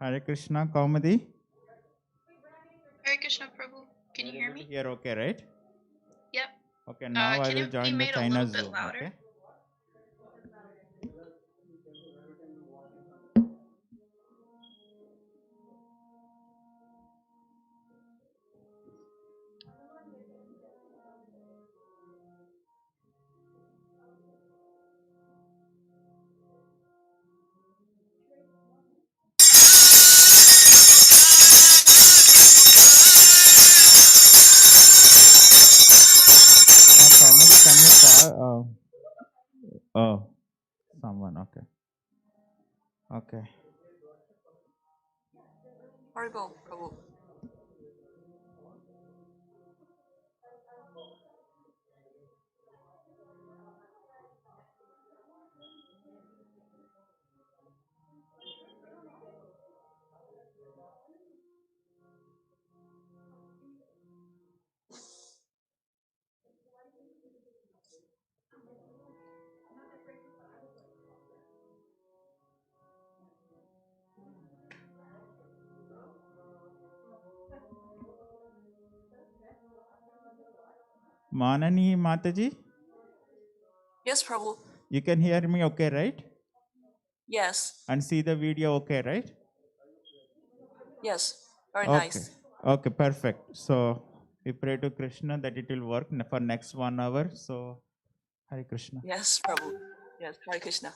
Hare Krishna, Kaumadi. Hare Krishna, Prabhu. Can you hear me? Here, okay, right? Yep. Okay, now I Can will it be join the made a China little bit Zoom. louder? Okay. Kaumadi, can you call? Oh, someone. Okay. Okay. Horrible, Prabhu. Manani Mataji, Yes, Prabhu. you can hear me okay, right? Yes. And see the video okay, right? Yes. Very Okay. nice. Okay, perfect. So we pray to Krishna that it will work for next 1 hour. So Hare Krishna. Yes, Prabhu. Yes, Hare Krishna.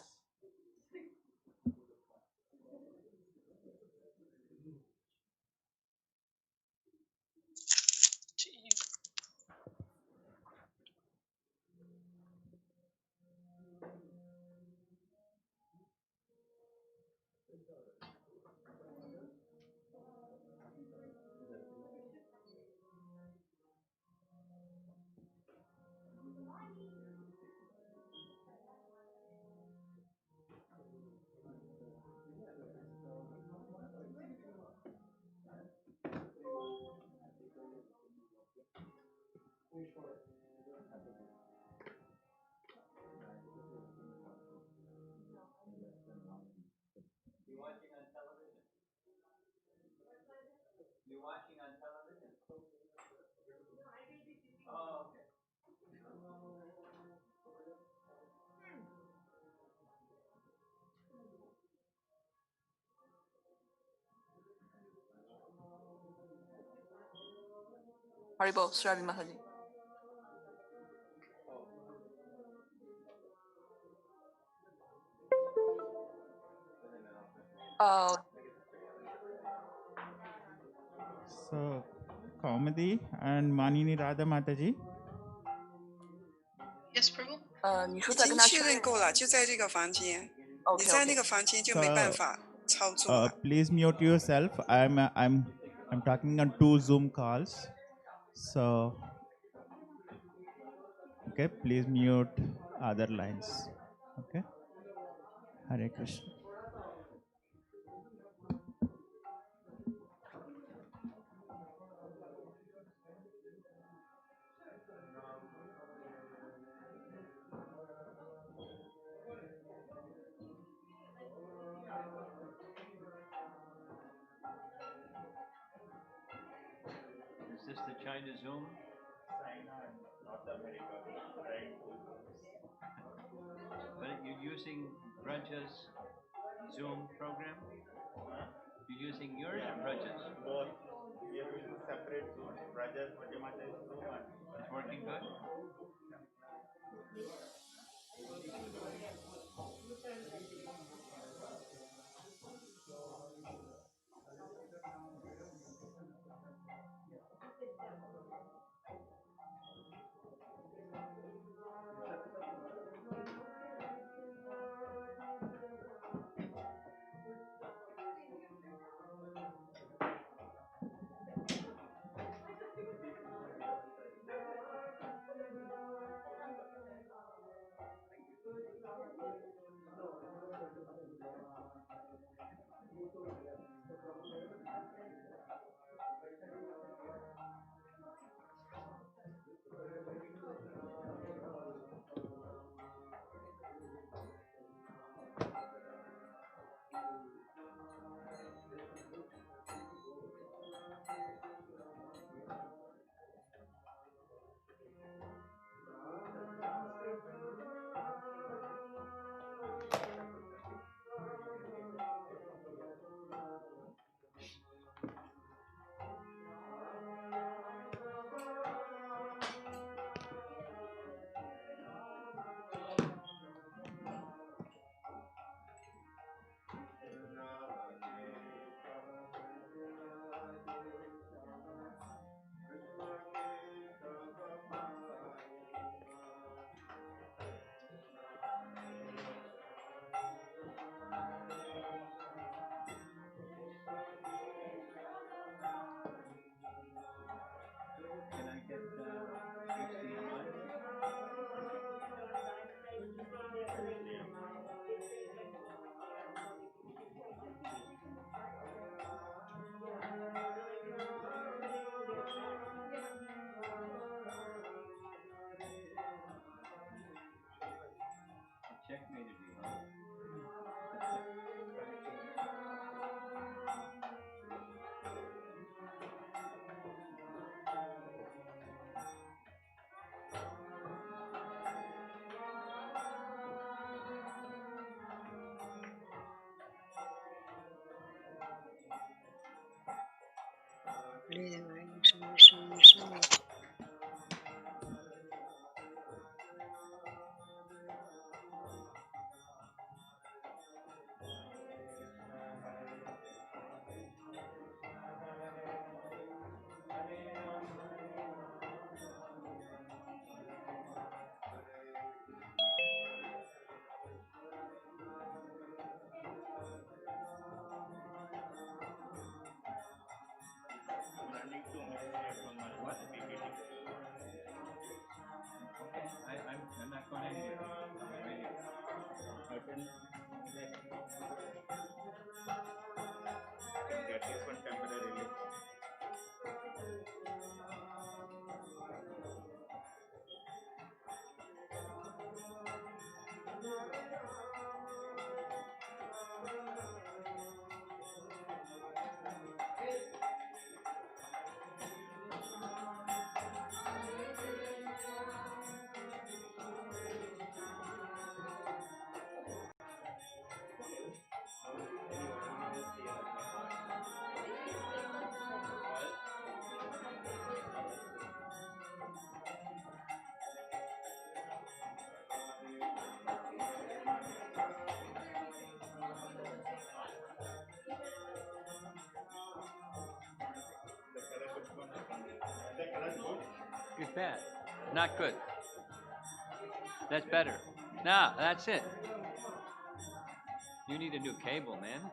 Haribo, Surabi Mataji. So Kaumadi and Manini Radha Mataji. Yes, Prabhu. 你说再跟他已经确认过了，就在这个房间。 OK 你在那个房间就没办法操作了。 Please mute yourself. I'm I'm talking on 2 Zoom calls. So, okay, please mute other lines. Okay. Hare Krishna. Is this the China Zoom? But you're using Braja's Zoom program? You're using yours or Braja's? Both. We are using separate Zoom. Rajas, Bhajana Zoom. It's working good? Can I get HDMI? Checkmated you, huh? What? Okay, I'm not going anywhere. I'm waiting. Get this one temporarily. It's bad. Not good. That's better. Now, that's it. You need a new cable, man.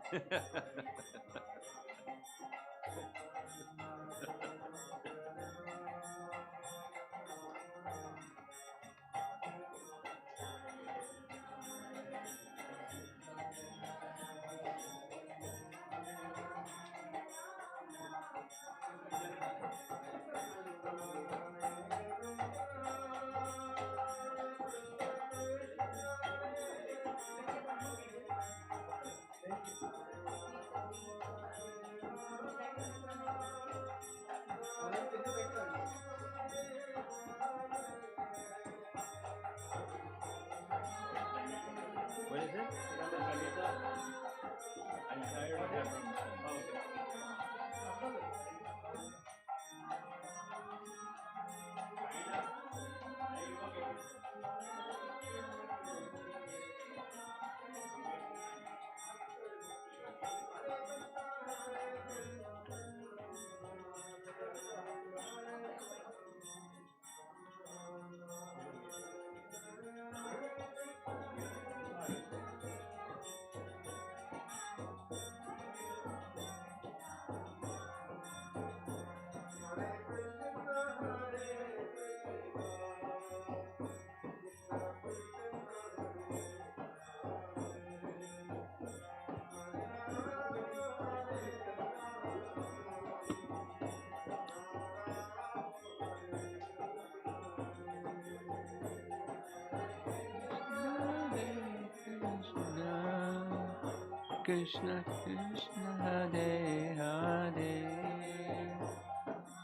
Krishna Krishna Hare Hare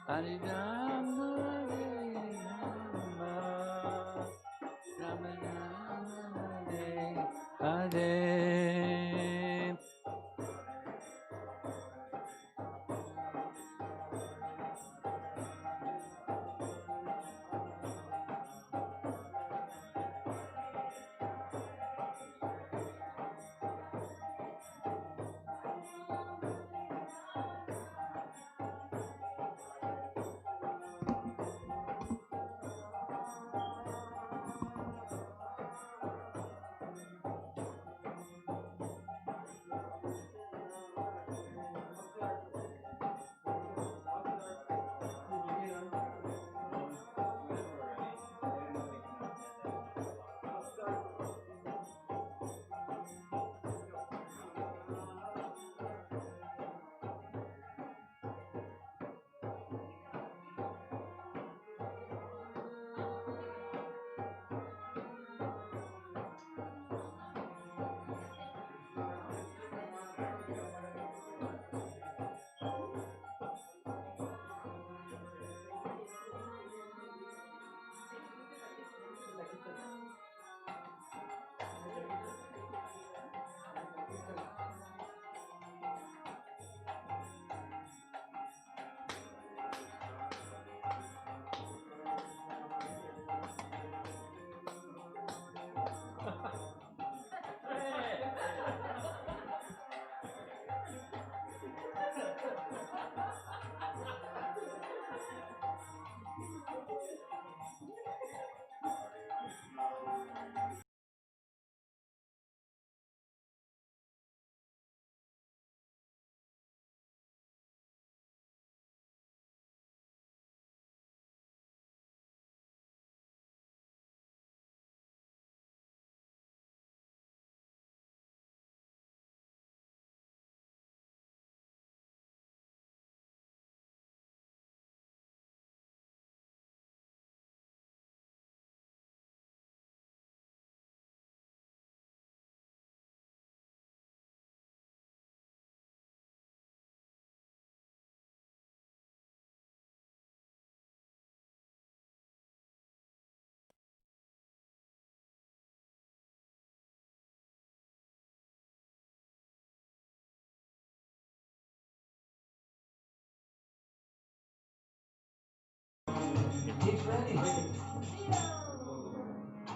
Hare Rama Hare Rama Rama Rama Hare Hare.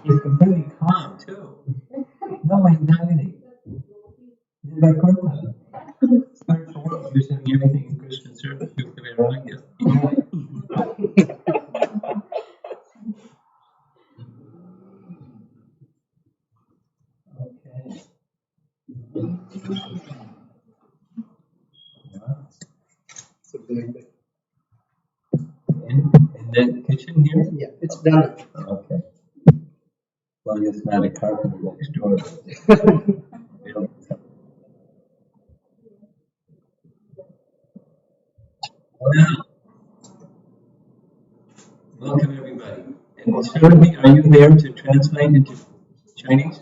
He's completely calm too. No anxiety. Vaikuntha. Spiritual world, you're saying everything in Krishna service. You can be wrong, yes. Okay. So doing the, And then kitchen here? yeah, it's done. Okay. Well, it's not a carpenter next door. Yeah. Well, welcome everybody. And Surabhi, are you there to translate into Chinese?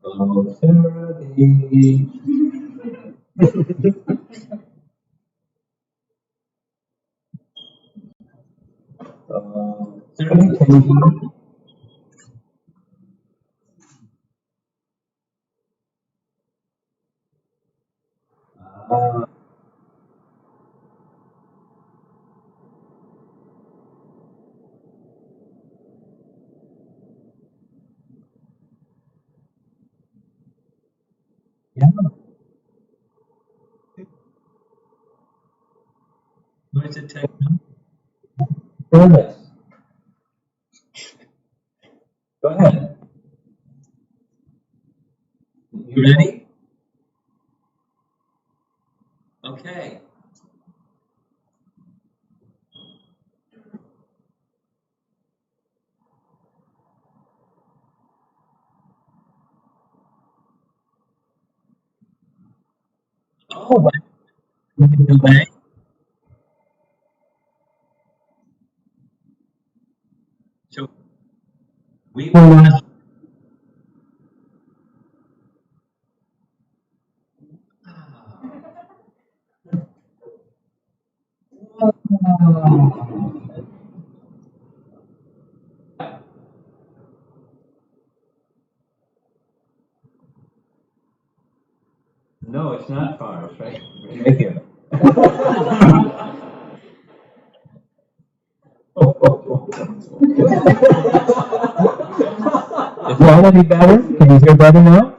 Oh, Surabhi. Surabhi, can you hear me? Yeah. Where's the techno? Service. Go ahead. You ready? Okay. Oh, what? Delay. So we will not. No, it's not far. It's right here. Is that any better? Can you hear better now?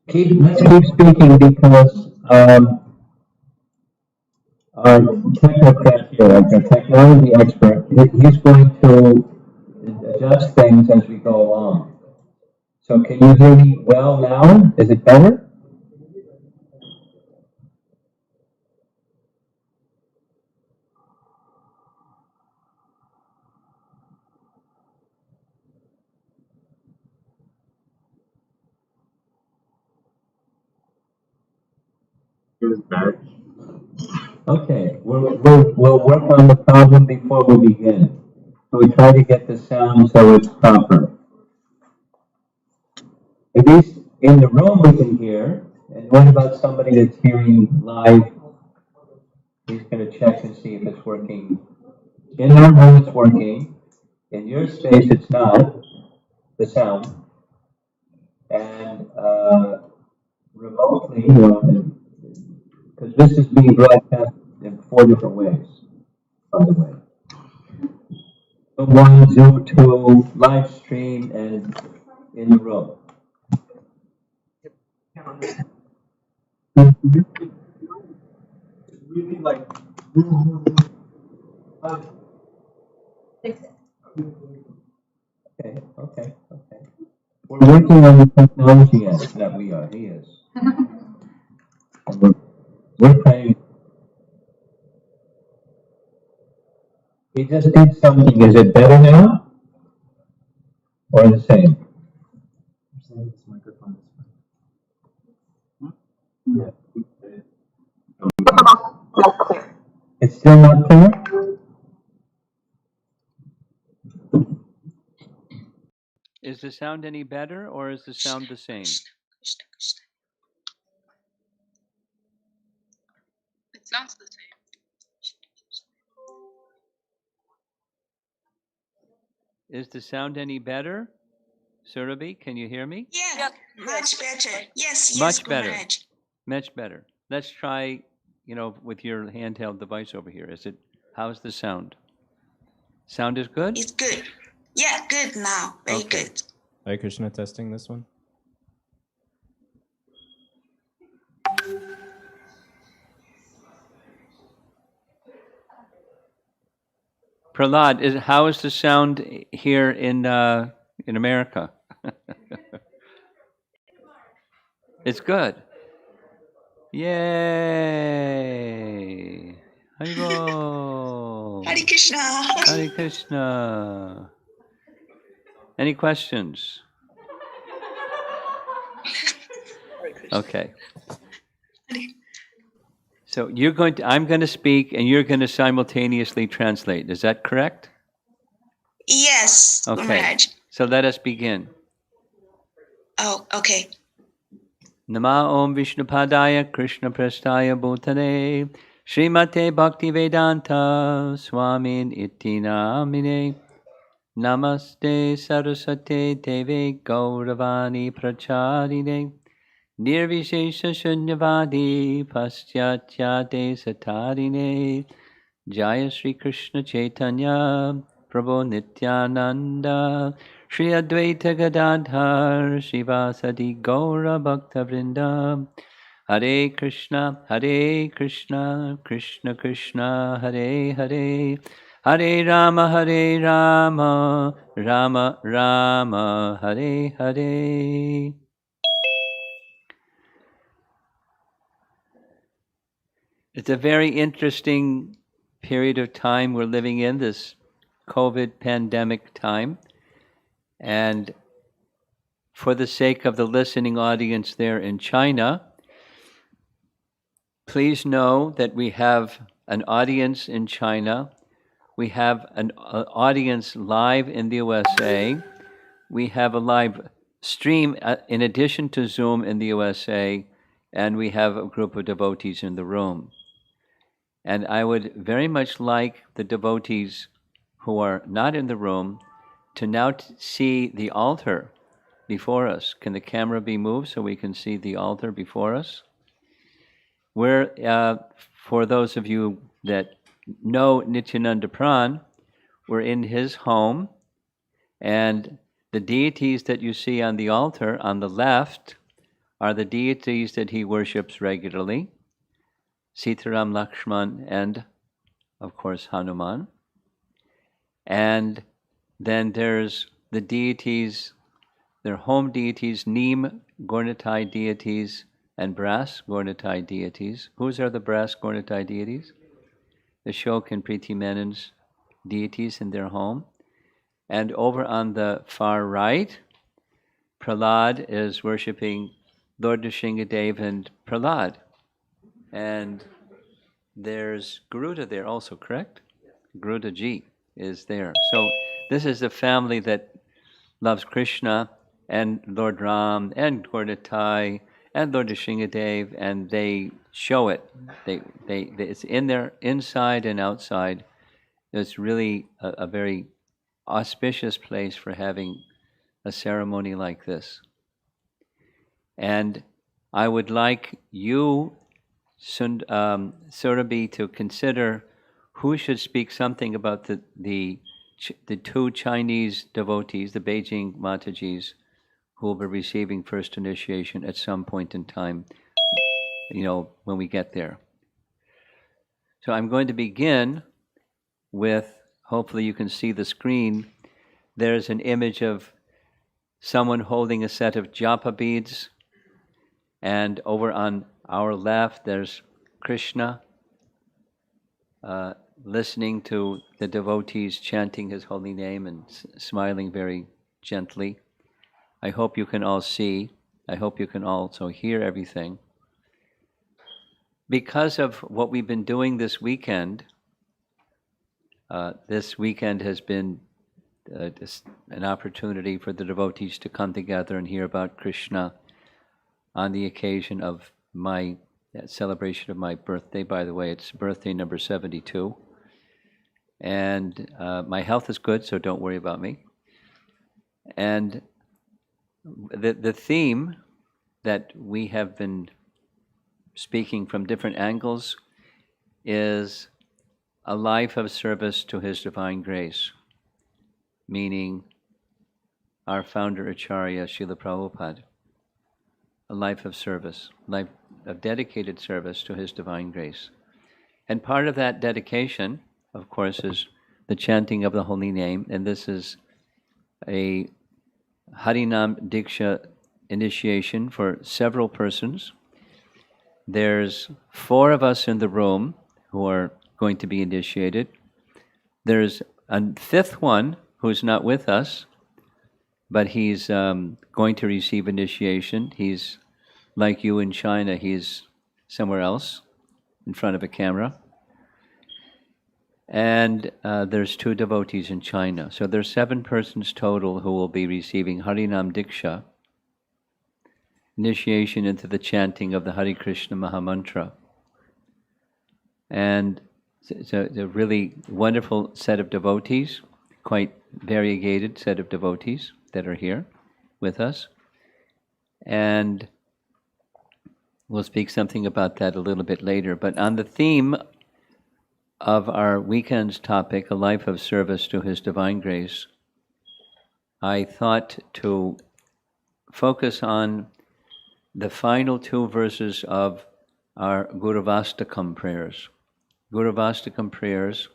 Let's keep speaking because our technocrat here, like the technology expert, he's going to adjust things as we go along. So can you hear me well now? Is it better? Okay, we'll work on the problem before we begin. So we try to get the sound so it's proper. At least in the room we can hear. And what about somebody that's hearing live? He's going to check and see if it's working. In our room it's working. In your space it's not, the sound. And remotely, because this is being broadcast in 4 different ways, by the way. Zoom 1, Zoom 2, live stream, and in the room. Really like. Okay. We're working on the technology end that we are. He is. And we're praying. He just did something. Is it better now? Or the same? Yeah. It's still not clear? Is the sound any better or is the sound the same? It sounds the same. Is the sound any better? Surabhi, can you hear me? Yeah, Yep. much better. Yes, Much better. Maharaj. Much better. Let's try, with your handheld device over here. How's the sound? Sound is good? It's good. Yeah, good now. Very Okay. good. Hare Krishna, testing this one. Prahlad, how is the sound here in America? It's good. Yay! Haribo! Hare Krishna. Hare Krishna. Any questions? Okay. So I'm going to speak and you're going to simultaneously translate. Is that correct? Yes, Okay. Maharaj. So let us begin. Oh, okay. Nama Om Vishnupadaya Krishna Prasthaya Bhutale Srimate Bhaktivedanta Swamin Iti Namine Namaste Saraswate Deve Gauravani Pracharine Nirvishesha Shunyavadi Paschatya Desatarine Jaya Sri Krishna Chaitanya Prabhu Nityananda Shri Advaita Gadadhar Shivasadi Gaura Bhakta Vrinda Hare Krishna, Krishna Krishna, Hare Hare, Hare Rama, Rama Rama, Hare Hare. It's a very interesting period of time we're living in, this COVID pandemic time. And for the sake of the listening audience there in China, please know that we have an audience in China. We have an audience live in the USA. We have a live stream in addition to Zoom in the USA, and we have a group of devotees in the room. And I would very much like the devotees who are not in the room to now see the altar before us. Can the camera be moved so we can see the altar before us? We're, for those of you that know Nityananda Pran, we're in his home, and the deities that you see on the altar on the left are the deities that he worships regularly, Sitaram, Lakshman, and of course Hanuman. And then there's the deities, their home deities, Neem Gornitai deities, and brass Gornitai deities. Whose are the brass Gornitai deities? The Shok and Priti Menon's deities in their home. And over on the far right, Prahlad is worshipping Lord Nrsingadev and Prahlad. And there's Garuda there also, correct? Garuda Ji is there. So this is a family that loves Krishna and Lord Ram and Gornitai and Lord Nrsingadev, and they show it. It's in there, inside and outside. It's really a very auspicious place for having a ceremony like this. And I would like you, Surabhi, to consider who should speak something about the two Chinese devotees, the Beijing Matajis, who will be receiving first initiation at some point in time, when we get there. So I'm going to begin with, hopefully you can see the screen, there's an image of someone holding a set of japa beads, and over on our left there's Krishna listening to the devotees chanting his holy name and smiling very gently. I hope you can all see. I hope you can also hear everything. Because of what we've been doing this weekend has been an opportunity for the devotees to come together and hear about Krishna on the occasion of my celebration of my birthday. By the way, it's birthday number 72. And my health is good, so don't worry about me. And the theme that we have been speaking from different angles is a life of service to His Divine Grace, meaning our founder Acharya Srila Prabhupada, a life of service, life of dedicated service to His Divine Grace. And part of that dedication, of course, is the chanting of the holy name, and this is a Harinam Diksha initiation for several persons. There's 4 of us in the room who are going to be initiated. There's a 5th one who's not with us, but he's going to receive initiation. He's like you in China, he's somewhere else in front of a camera. And there's 2 devotees in China. So there's 7 persons total who will be receiving Harinam Diksha, initiation into the chanting of the Hare Krishna Mahamantra. And it's a really wonderful set of devotees, quite variegated set of devotees that are here with us. And We'll speak something about that a little bit later. But on the theme of our weekend's topic, a life of service to His Divine Grace, I thought to focus on the final two verses of our Guruvastakam prayers. Guruvastakam prayers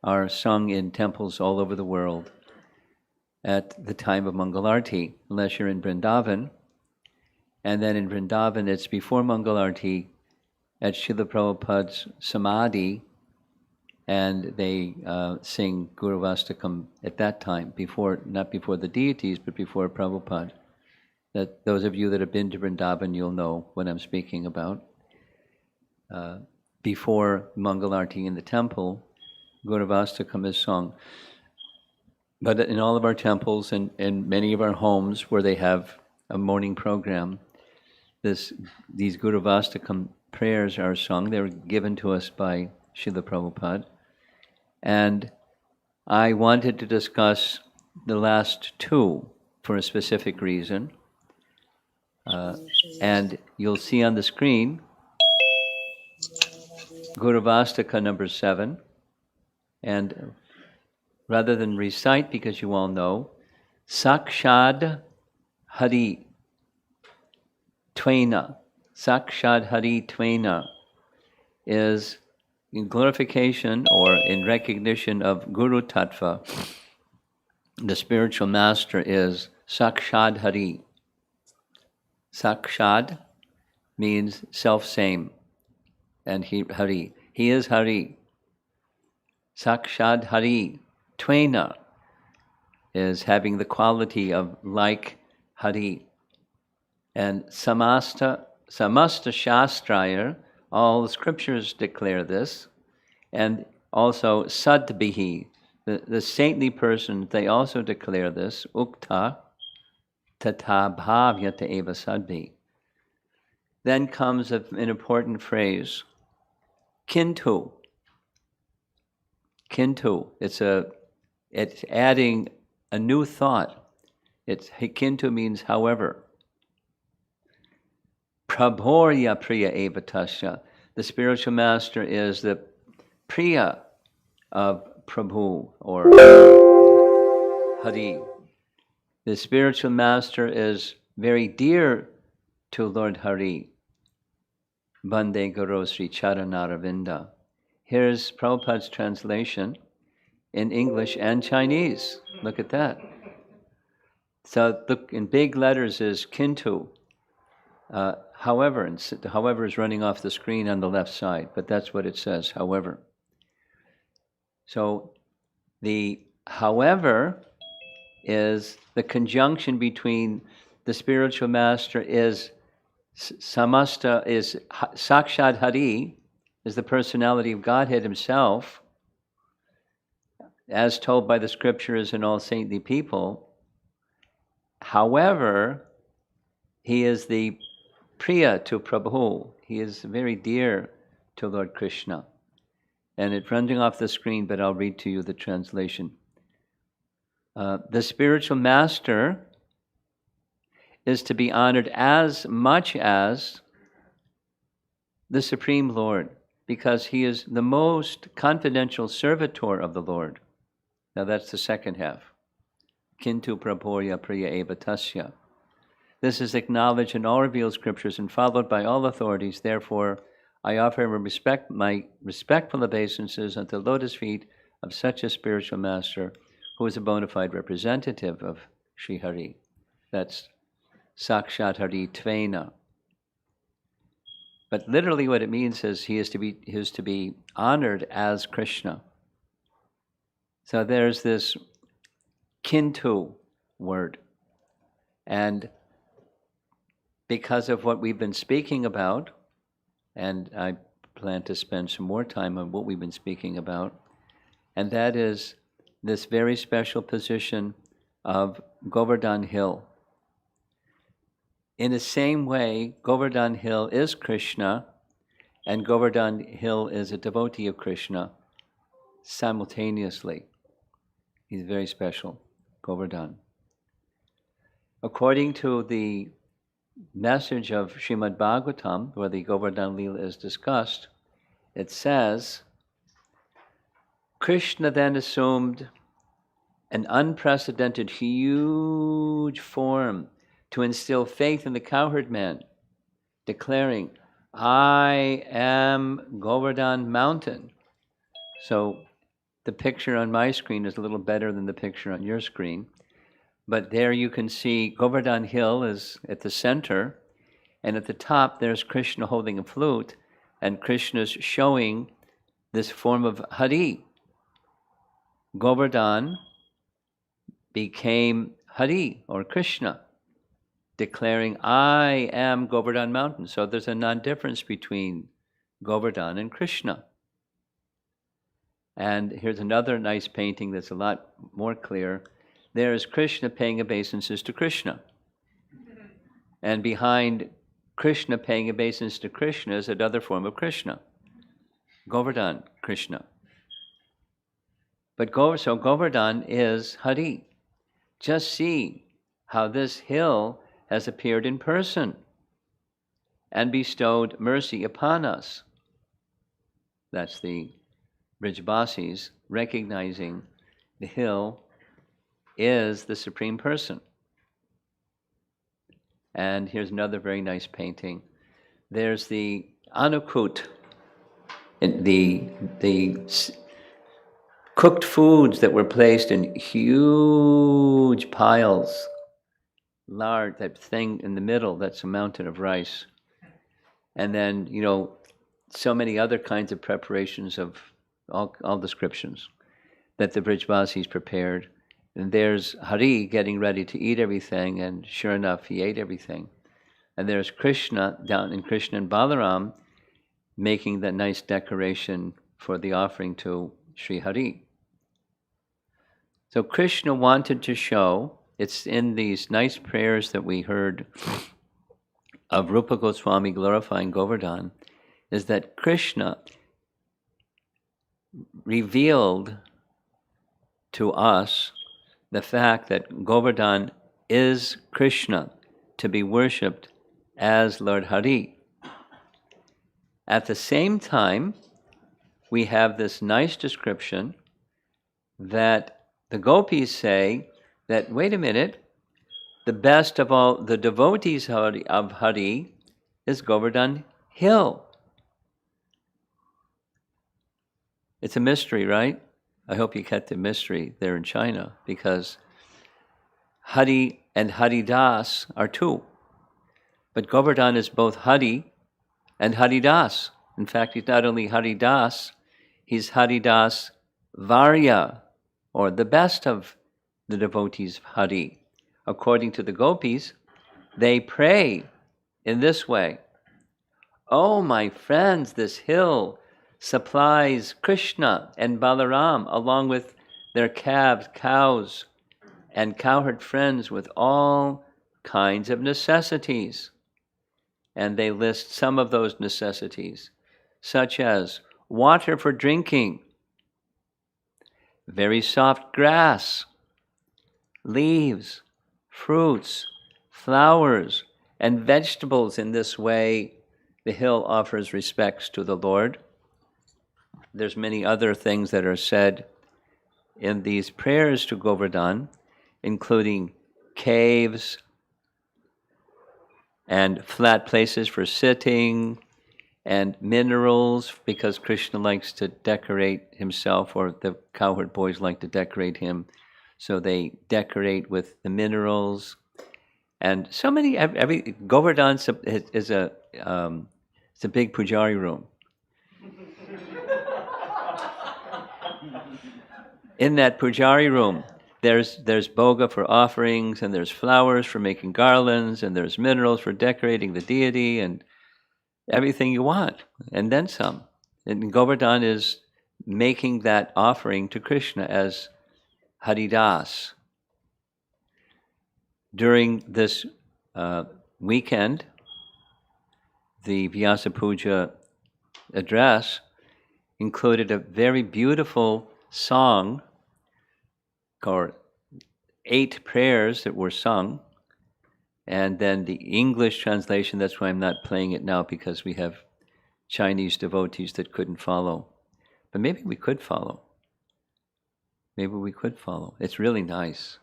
are sung in temples all over the world at the time of Mangalarti, unless you're in Vrindavan. And then in Vrindavan, it's before Mangalarti at Srila Prabhupada's Samadhi, and they sing Guruvastakam at that time, not before the deities, but before Prabhupada. That those of you that have been to Vrindavan, you'll know what I'm speaking about. Before Mangalarti in the temple, Guruvastakam is sung. But in all of our temples and many of our homes where they have a morning program, these Guruvastakam prayers are sung. They were given to us by Srila Prabhupada. And I wanted to discuss the last two for a specific reason. And you'll see on the screen, Guruvastaka number 7. And rather than recite, because you all know, Sakshad Hari Tvena. Sakshad Hari Tvena is in glorification or in recognition of Guru Tattva. The spiritual master is Sakshad Hari. Sakshad means self-same, and Hari. He is Hari. Sakshad Hari Tvena is having the quality of like Hari. And Samasta Shastraya, all the scriptures declare this, and also Sadbihi, the saintly person, they also declare this, Ukta Tata Bhavyata Eva Sadbi. Then comes an important phrase, Kintu. Kintu, it's adding a new thought. Kintu means however. Prabhorya Priya Eva Tasya. The spiritual master is the Priya of Prabhu or Hari. The spiritual master is very dear to Lord Hari. Bande Guru Sri Charanaravinda. Here's Prabhupada's translation in English and Chinese. Look at that. So look, in big letters is Kintu. However, and however is running off the screen on the left side, but that's what it says, however. So the however is the conjunction between the spiritual master is Samasta, is Sakshad Hari, is the personality of Godhead himself, as told by the scriptures and all saintly people. However, he is the Priya to Prabhu. He is very dear to Lord Krishna. And it's running off the screen, but I'll read to you the translation. The spiritual master is to be honored as much as the Supreme Lord, because he is the most confidential servitor of the Lord. Now that's the second half. Kintu Prabhorya Priya Eva Tasya. This is acknowledged in all revealed scriptures and followed by all authorities. Therefore, I offer my respectful obeisances at the lotus feet of such a spiritual master who is a bona fide representative of Sri Hari. That's Sakshat Hari Tvena. But literally what it means is he is to be honored as Krishna. So there's this Kintu word. And because of what we've been speaking about, and I plan to spend some more time on what we've been speaking about, and that is this very special position of Govardhan Hill. In the same way, Govardhan Hill is Krishna, and Govardhan Hill is a devotee of Krishna simultaneously. He's very special, Govardhan. According to the message of Srimad Bhagavatam, where the Govardhan Lila is discussed, it says, Krishna then assumed an unprecedented huge form to instill faith in the cowherd man, declaring, I am Govardhan mountain. So the picture on my screen is a little better than the picture on your screen. But there you can see Govardhan Hill is at the center, and at the top there's Krishna holding a flute, and Krishna's showing this form of Hari. Govardhan became Hari, or Krishna, declaring, I am Govardhan mountain. So there's a non-difference between Govardhan and Krishna. And here's another nice painting that's a lot more clear. There's Krishna paying obeisances to Krishna. And behind Krishna paying obeisances to Krishna is another form of Krishna, Govardhan Krishna. But so Govardhan is Hari. Just see how this hill has appeared in person and bestowed mercy upon us. That's the Brijbasis recognizing the hill is the Supreme Person. And here's another very nice painting. There's the Anukut, the cooked foods that were placed in huge piles, large, that thing in the middle, that's a mountain of rice. And then, so many other kinds of preparations of all descriptions that the Brijbasis prepared. And there's Hari getting ready to eat everything, and sure enough, he ate everything. And there's Krishna down in Krishna and Balaram making that nice decoration for the offering to Sri Hari. So Krishna wanted to show, it's in these nice prayers that we heard of Rupa Goswami glorifying Govardhan, is that Krishna revealed to us the fact that Govardhan is Krishna, to be worshipped as Lord Hari. At the same time, we have this nice description that the gopis say that, wait a minute, the best of all the devotees of Hari is Govardhan Hill. It's a mystery, right? I hope you get the mystery there in China, because Hari and Haridas are two. But Govardhan is both Hari and Haridas. In fact, he's not only Haridas, he's Haridas Varya, or the best of the devotees of Hari. According to the gopis, they pray in this way. Oh, my friends, this hill supplies Krishna and Balaram, along with their calves, cows, and cowherd friends, with all kinds of necessities. And they list some of those necessities, such as water for drinking, very soft grass, leaves, fruits, flowers, and vegetables. In this way, the hill offers respects to the Lord. There's many other things that are said in these prayers to Govardhan, including caves and flat places for sitting, and minerals, because Krishna likes to decorate himself, or the cowherd boys like to decorate him, so they decorate with the minerals. And so many, every Govardhan is a it's a big pujari room. In that pujari room, there's boga for offerings, and there's flowers for making garlands, and there's minerals for decorating the deity, and everything you want, and then some. And Govardhan is making that offering to Krishna as Haridas. During this weekend, the Vyasa Puja address included a very beautiful song, or 8 prayers that were sung, And then the English translation, that's why I'm not playing it now, because we have Chinese devotees that couldn't follow. But maybe we could follow. Maybe we could follow. It's really nice.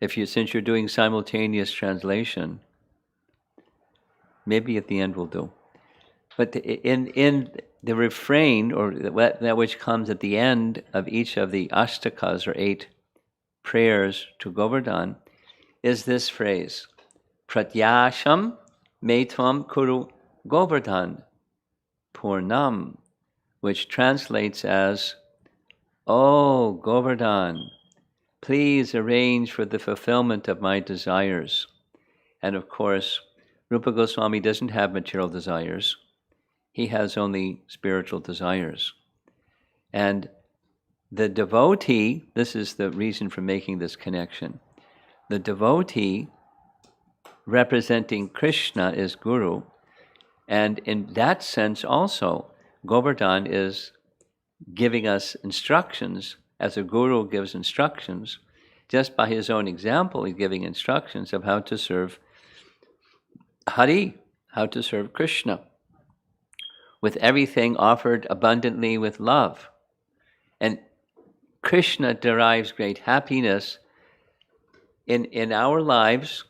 Since you're doing simultaneous translation, maybe at the end we'll do. But in the refrain, or that which comes at the end of each of the ashtakas, or 8 prayers to Govardhan, is this phrase, Pratyasham Metvam Kuru Govardhan Purnam, which translates as, "Oh, Govardhan, please arrange for the fulfillment of my desires." And of course, Rupa Goswami doesn't have material desires. He has only spiritual desires. And the devotee, this is the reason for making this connection, the devotee representing Krishna is Guru, and in that sense also, Govardhan is giving us instructions, as a Guru gives instructions. Just by his own example, he's giving instructions of how to serve Hari, how to serve Krishna, with everything offered abundantly with love. And Krishna derives great happiness in our lives,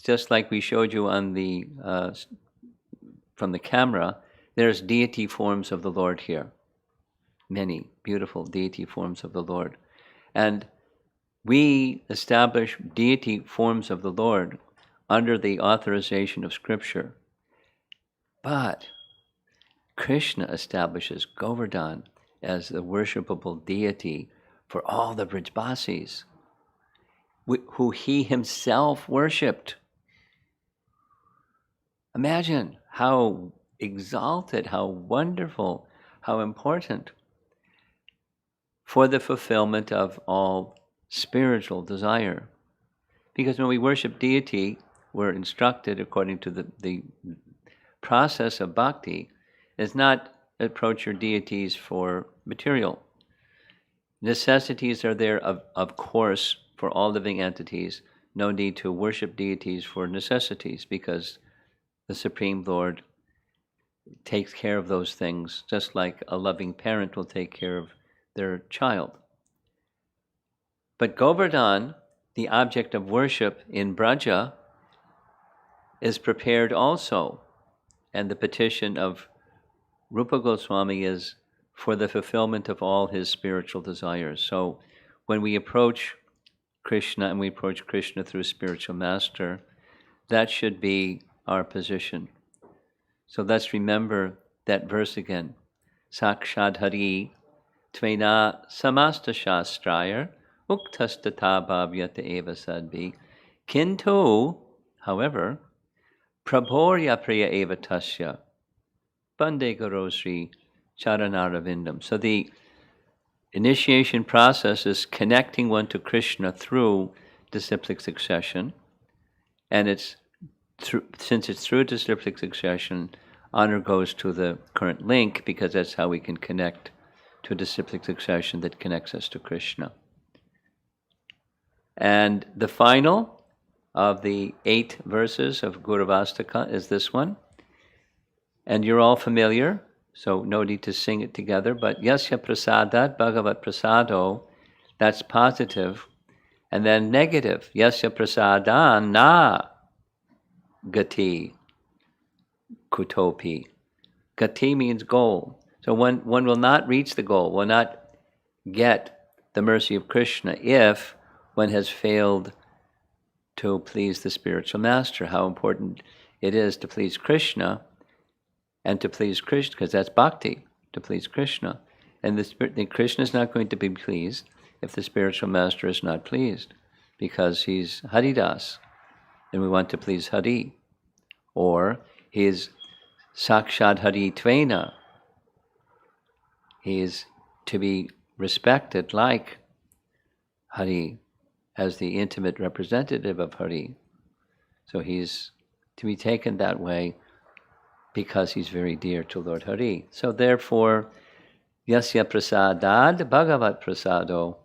just like we showed you on the from the camera. There's deity forms of the Lord here, many beautiful deity forms of the Lord, and we establish deity forms of the Lord under the authorization of Scripture. But Krishna establishes Govardhan as the worshipable deity for all the Brajbasis, who he himself worshipped. Imagine how exalted, how wonderful, how important, for the fulfillment of all spiritual desire. Because when we worship deity, we're instructed according to the process of bhakti, is not approach your deities for material. Necessities are there, of course, for all living entities. No need to worship deities for necessities, because the Supreme Lord takes care of those things, just like a loving parent will take care of their child. But Govardhan, the object of worship in Braja, is prepared also, and the petition of Rupa Goswami is for the fulfillment of all his spiritual desires. So when we approach Krishna, and we approach Krishna through spiritual master, that should be our position. So let's remember that verse again. Sakshad Hari Tvena Samasta Shastraya Uktastata Bhavyata Eva Sadbi Kintu, however, Prabhorya Priya Eva Tasya Bande Garosri Charanarvindam. So the initiation process is connecting one to Krishna through disciplic succession, and since it's through disciplic succession, honor goes to the current link, because that's how we can connect to a disciplic succession that connects us to Krishna. And the final of the 8 verses of Guruvastaka is this one. And you're all familiar, so no need to sing it together, but Yasya Prasadat Bhagavat Prasado, that's positive. And then negative, Yasya Prasadan Na Gati Kutopi. Gati means goal. So one will not reach the goal, will not get the mercy of Krishna if one has failed to please the spiritual master. How important it is to please Krishna, and to please Krishna, because that's bhakti, to please Krishna. And Krishna is not going to be pleased if the spiritual master is not pleased, because he's Haridas, and we want to please Hari. Or he is Sakshad Hari Tvena. He is to be respected like Hari, as the intimate representative of Hari. So he's to be taken that way, because he's very dear to Lord Hari. So therefore, Yasya Prasadad Bhagavat Prasado,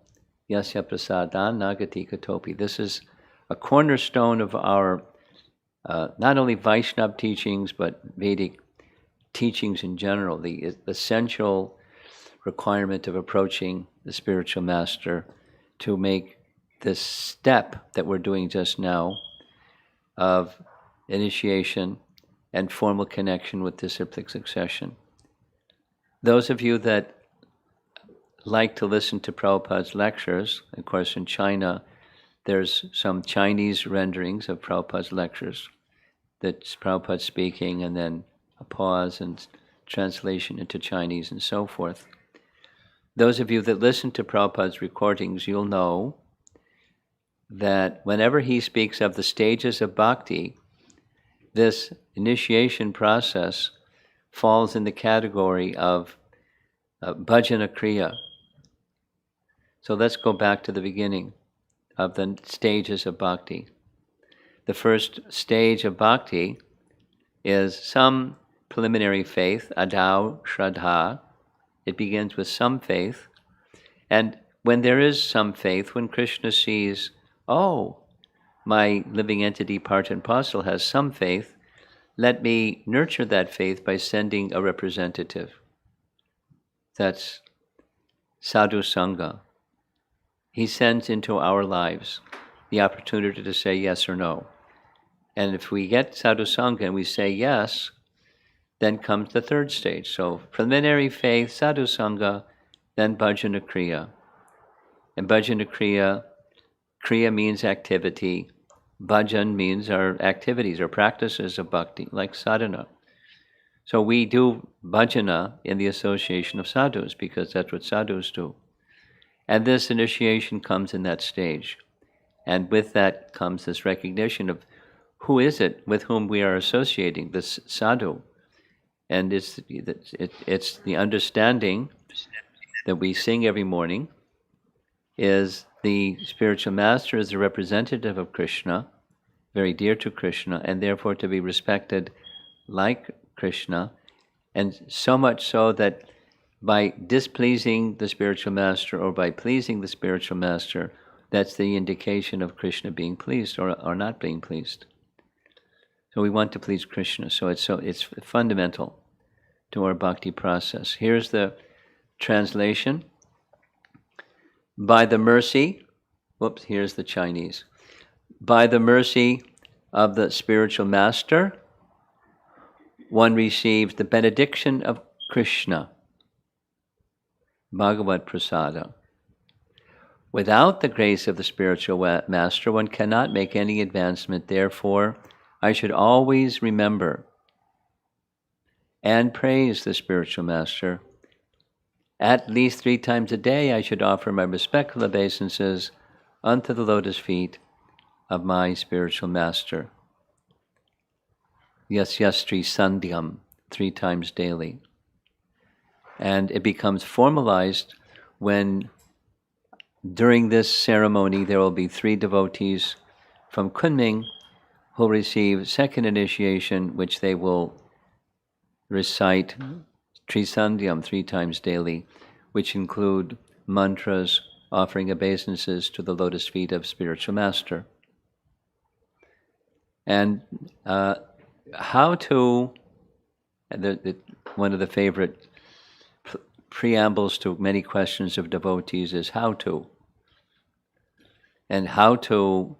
Yasya Prasadan Nagati Katopi. This is a cornerstone of our not only Vaishnava teachings, but Vedic teachings in general, the essential requirement of approaching the spiritual master to make this step that we're doing just now of initiation and formal connection with disciplic succession. Those of you that like to listen to Prabhupada's lectures, of course in China there's some Chinese renderings of Prabhupada's lectures that's Prabhupada speaking and then a pause and translation into Chinese and so forth. Those of you that listen to Prabhupada's recordings, you'll know that whenever he speaks of the stages of bhakti, this initiation process falls in the category of Bhajana Kriya. So let's go back to the beginning of the stages of bhakti. The first stage of bhakti is some preliminary faith, adau shraddha. It begins with some faith. And when there is some faith, when Krishna sees, oh, my living entity part and parcel has some faith, let me nurture that faith by sending a representative. That's sadhu sangha. He sends into our lives the opportunity to say yes or no. And if we get sadhu sangha and we say yes, then comes the third stage. So preliminary faith, sadhu sangha, then bhajana kriya. And bhajana kriya, kriya means activity. Bhajan means our activities or practices of bhakti, like sadhana. So we do bhajana in the association of sadhus because that's what sadhus do. And this initiation comes in that stage. And with that comes this recognition of who is it with whom we are associating, this sadhu. And it's the understanding that we sing every morning is the spiritual master is a representative of Krishna, very dear to Krishna, and therefore to be respected like Krishna, and so much so that by displeasing the spiritual master or by pleasing the spiritual master, that's the indication of Krishna being pleased or not being pleased. So we want to please Krishna, so it's fundamental to our bhakti process. Here's the translation. By the mercy, here's the Chinese. By the mercy of the spiritual master, one receives the benediction of Krishna, Bhagavad Prasada. Without the grace of the spiritual master, one cannot make any advancement. Therefore, I should always remember and praise the spiritual master. At least 3 times a day, I should offer my respectful obeisances unto the lotus feet of my spiritual master. Yasyastri sandhyam, 3 times daily. And it becomes formalized when during this ceremony there will be 3 devotees from Kunming who will receive second initiation, which they will recite Trisandhyam 3 times daily, which include mantras, offering obeisances to the lotus feet of spiritual master. And how to, one of the favorite preambles to many questions of devotees is how to. And how to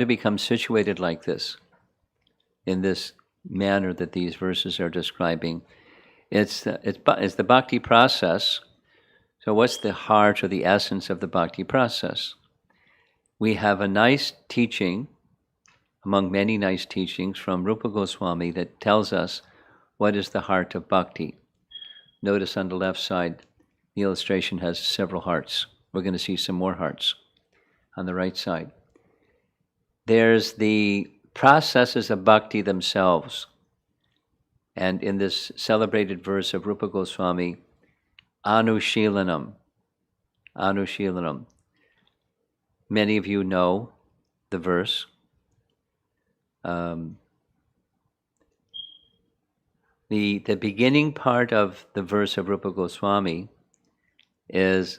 become situated like this, in this manner that these verses are describing. It's the bhakti process. So what's the heart or the essence of the bhakti process? We have a nice teaching, among many nice teachings from Rupa Goswami, that tells us what is the heart of bhakti. Notice on the left side, the illustration has several hearts. We're going to see some more hearts on the right side. There's the processes of bhakti themselves. And in this celebrated verse of Rupa Goswami, Anushilanam. Many of you know the verse. The beginning part of the verse of Rupa Goswami is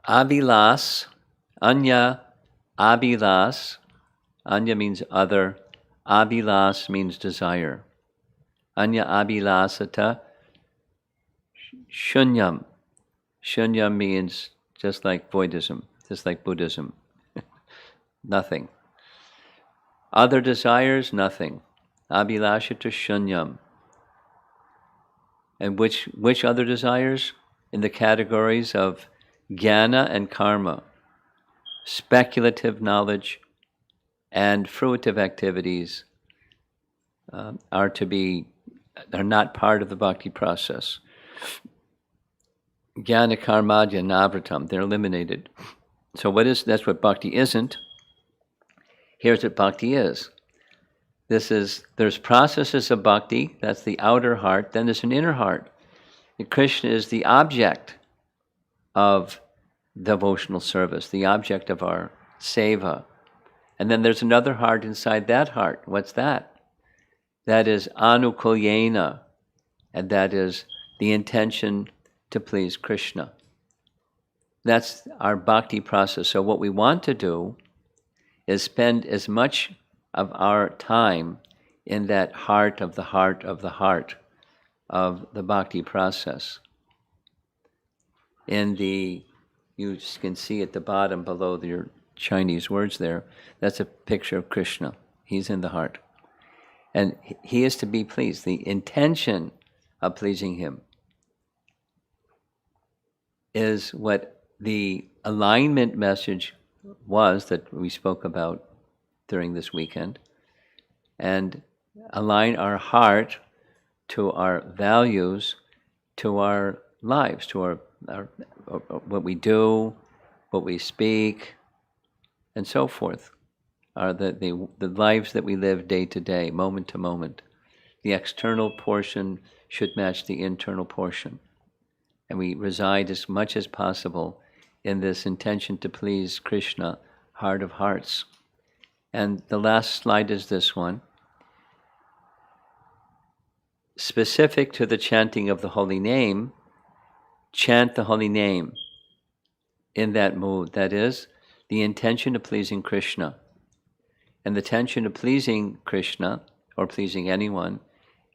Avilas Anya Abhilas, anya means other, abhilas means desire. Anya abhilasata shunyam. Shunyam means just like voidism, just like Buddhism. Nothing. Other desires, nothing. Abhilashata shunyam. And which other desires? In the categories of jnana and karma, speculative knowledge and fruitive activities are not part of the bhakti process. Jnana karma navratam, they're eliminated. So that's what bhakti isn't. Here's what bhakti is. There's processes of bhakti, that's the outer heart, then there's an inner heart. And Krishna is the object of devotional service, the object of our seva. And then there's another heart inside that heart. What's that? That is anukulyena, and that is the intention to please Krishna. That's our bhakti process. So what we want to do is spend as much of our time in that heart of the heart of the heart of the bhakti process. You can see at the bottom below your Chinese words there, that's a picture of Krishna. He's in the heart. And he is to be pleased. The intention of pleasing him is what the alignment message was that we spoke about during this weekend. And align our heart to our values, to our lives, to our what we do, what we speak, and so forth, are the lives that we live day to day, moment to moment. The external portion should match the internal portion. And we reside as much as possible in this intention to please Krishna, heart of hearts. And the last slide is this one. Specific to the chanting of the holy name, chant the holy name in that mood. That is, the intention of pleasing Krishna. And the intention of pleasing Krishna, or pleasing anyone,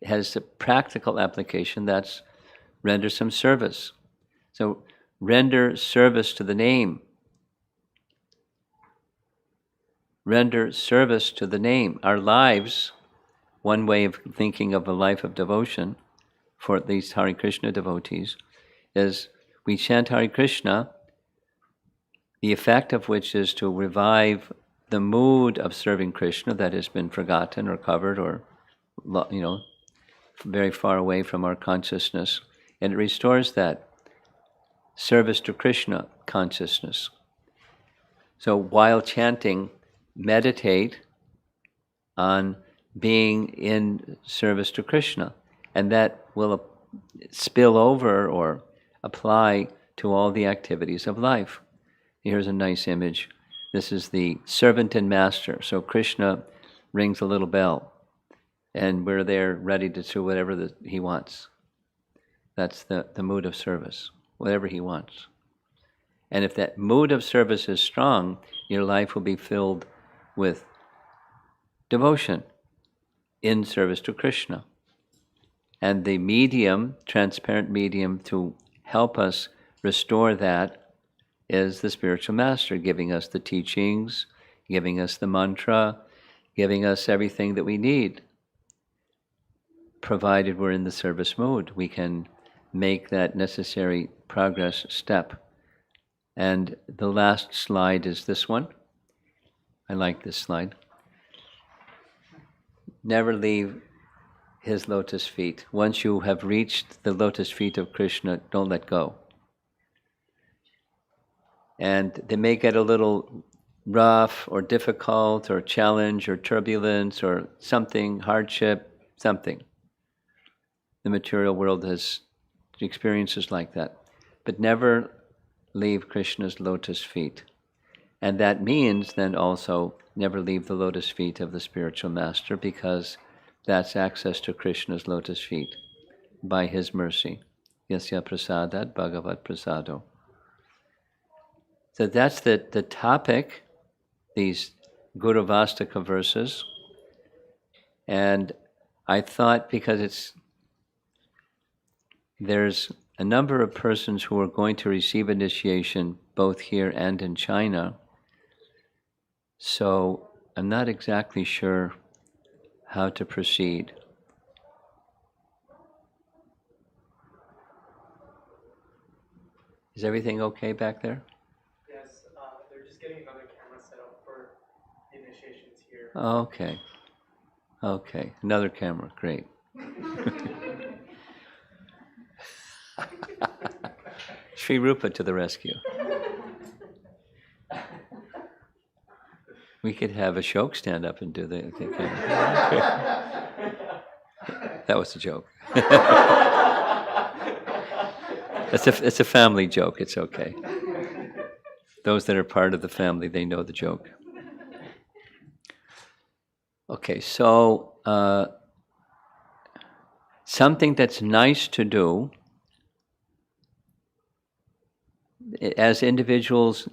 has a practical application. That's render some service. So render service to the name. Render service to the name. Our lives, one way of thinking of a life of devotion for these Hare Krishna devotees, is we chant Hare Krishna, the effect of which is to revive the mood of serving Krishna that has been forgotten or covered or, very far away from our consciousness. And it restores that service to Krishna consciousness. So while chanting, meditate on being in service to Krishna. And that will spill over or apply to all the activities of life. Here's a nice image. This is the servant and master. So Krishna rings a little bell, and we're there ready to do whatever he wants. That's the mood of service, whatever he wants. And if that mood of service is strong, your life will be filled with devotion in service to Krishna. And the medium, transparent medium to help us restore that is the spiritual master, giving us the teachings, giving us the mantra, giving us everything that we need. Provided we're in the service mode, we can make that necessary progress step. And the last slide is this one. I like this slide. Never leave his lotus feet. Once you have reached the lotus feet of Krishna, don't let go. And they may get a little rough or difficult or challenge or turbulence or something, hardship, something. The material world has experiences like that. But never leave Krishna's lotus feet. And that means then also never leave the lotus feet of the spiritual master, because that's access to Krishna's lotus feet by his mercy. Yasya prasadat bhagavat prasado. So that's the topic, these Guruvastakam verses. And I thought, because there's a number of persons who are going to receive initiation both here and in China, so I'm not exactly sure how to proceed. Is everything okay back there? Yes, they're just getting another camera set up for the initiations here. Okay. Okay, another camera, great. Sri Rupa to the rescue. We could have Ashok stand up and do the camera. That was a joke. It's a family joke, it's okay. Those that are part of the family, they know the joke. Okay, so something that's nice to do, as individuals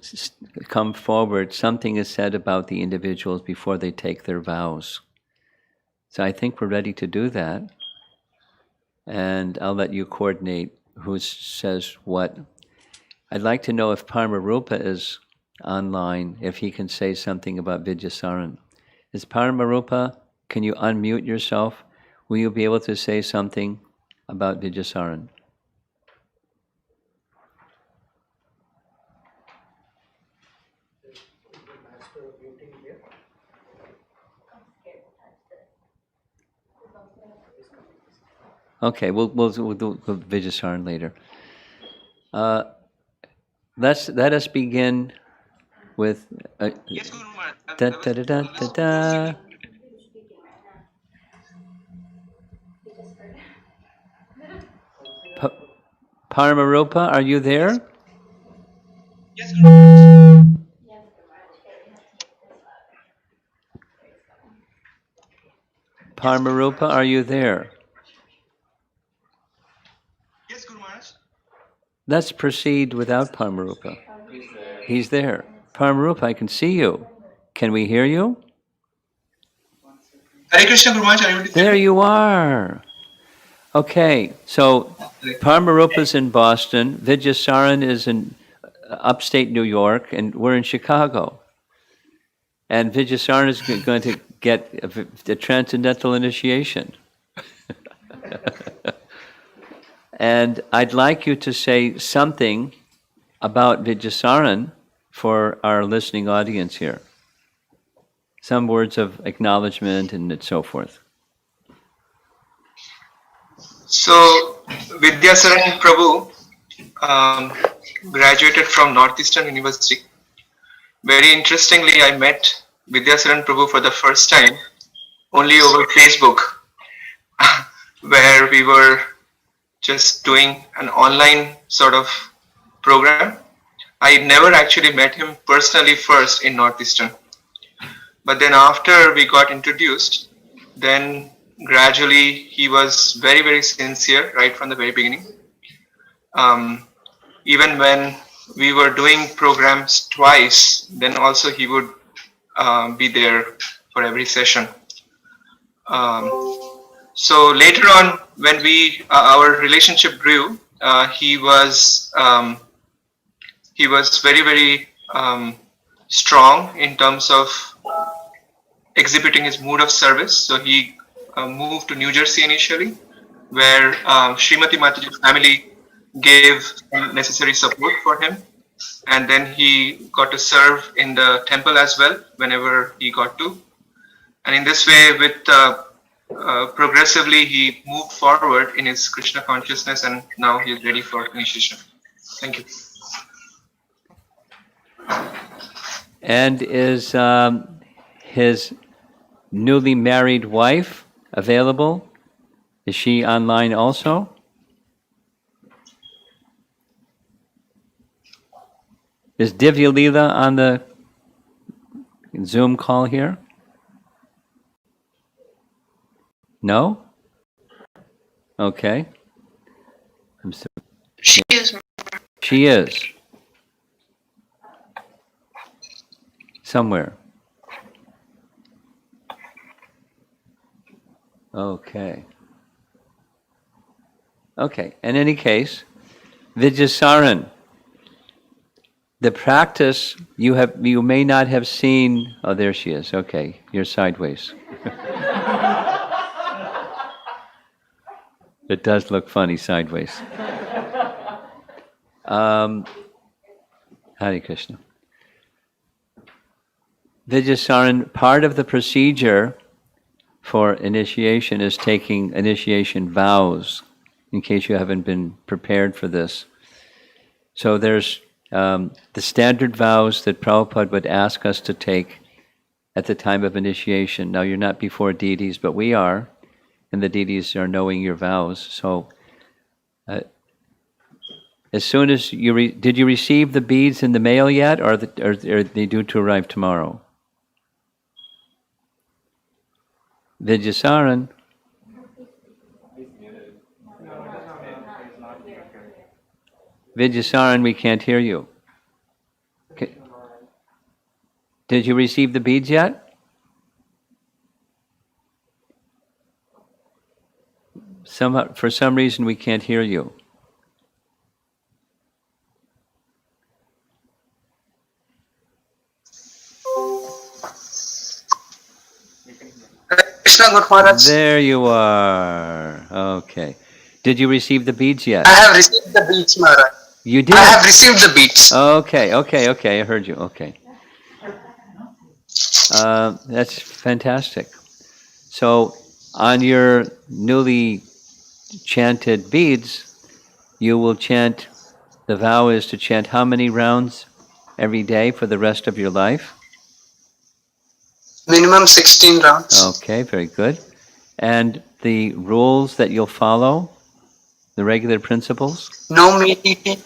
come forward, something is said about the individuals before they take their vows. So I think we're ready to do that. And I'll let you coordinate who says what. I'd like to know if Paramarupa is online, if he can say something about Vidyasaran. Is Paramarupa, can you unmute yourself? Will you be able to say something about Vidyasaran? Okay, we'll do Vidyasaran later. Let us begin with Yes, Guru Maharaj. da da da da da da. Paramarupa, are you there? Yes, Guru Maharaj. Paramarupa, are you there? Yes, Guru Maharaj. Let's proceed without Paramarupa. He's there. Paramarupa, I can see you. Can we hear you? Hare Krishna, Guru Maharaj. Are you able to hear There me? you are. Okay, so Paramarupa's in Boston, Vidyasaran is in upstate New York, and we're in Chicago. And Vidyasaran is going to get a transcendental initiation. And I'd like you to say something about Vidyasaran for our listening audience here. Some words of acknowledgement and so forth. So, Vidyasaran Prabhu graduated from Northeastern University. Very interestingly, I met Vidyasaran Prabhu for the first time only over Facebook, where we were just doing an online sort of program. I never actually met him personally first in Northeastern. But then after we got introduced, then gradually he was very, very sincere right from the very beginning. Even when we were doing programs twice, then also he would be there for every session. So later on, when our relationship grew, he was very, very strong in terms of exhibiting his mood of service. So he moved to New Jersey initially, where Srimati Mataji's family gave necessary support for him. And then he got to serve in the temple as well whenever he got to. And in this way, with progressively, he moved forward in his Krishna consciousness, and now he is ready for initiation. Thank you. And is his newly married wife available? Is she online also? Is Divya Leela on the Zoom call here? No? Okay. She is. She is. Somewhere. Okay. Okay. In any case, Vidyasaran, the practice you may not have seen. Oh, there she is. Okay, you're sideways. It does look funny sideways. Hare Krishna. Vidyasaran, part of the procedure for initiation is taking initiation vows, in case you haven't been prepared for this. So there's the standard vows that Prabhupada would ask us to take at the time of initiation. Now, you're not before deities, but we are, and the deities are knowing your vows. So as soon as did you receive the beads in the mail yet, or are they due to arrive tomorrow? Vidyasaran. Vidyasaran, we can't hear you. Okay. Did you receive the beads yet? For some reason, we can't hear you. Krishna Guru Maharaj. There you are. Okay. Did you receive the beads yet? I have received the beads, Maharaj. You did? I have received the beads. Okay. I heard you. Okay. That's fantastic. So, on your newly chanted beads, you will chant, the vow is to chant how many rounds every day for the rest of your life? Minimum 16 rounds. Okay, very good. And the rules that you'll follow, the regular principles? No meat eating,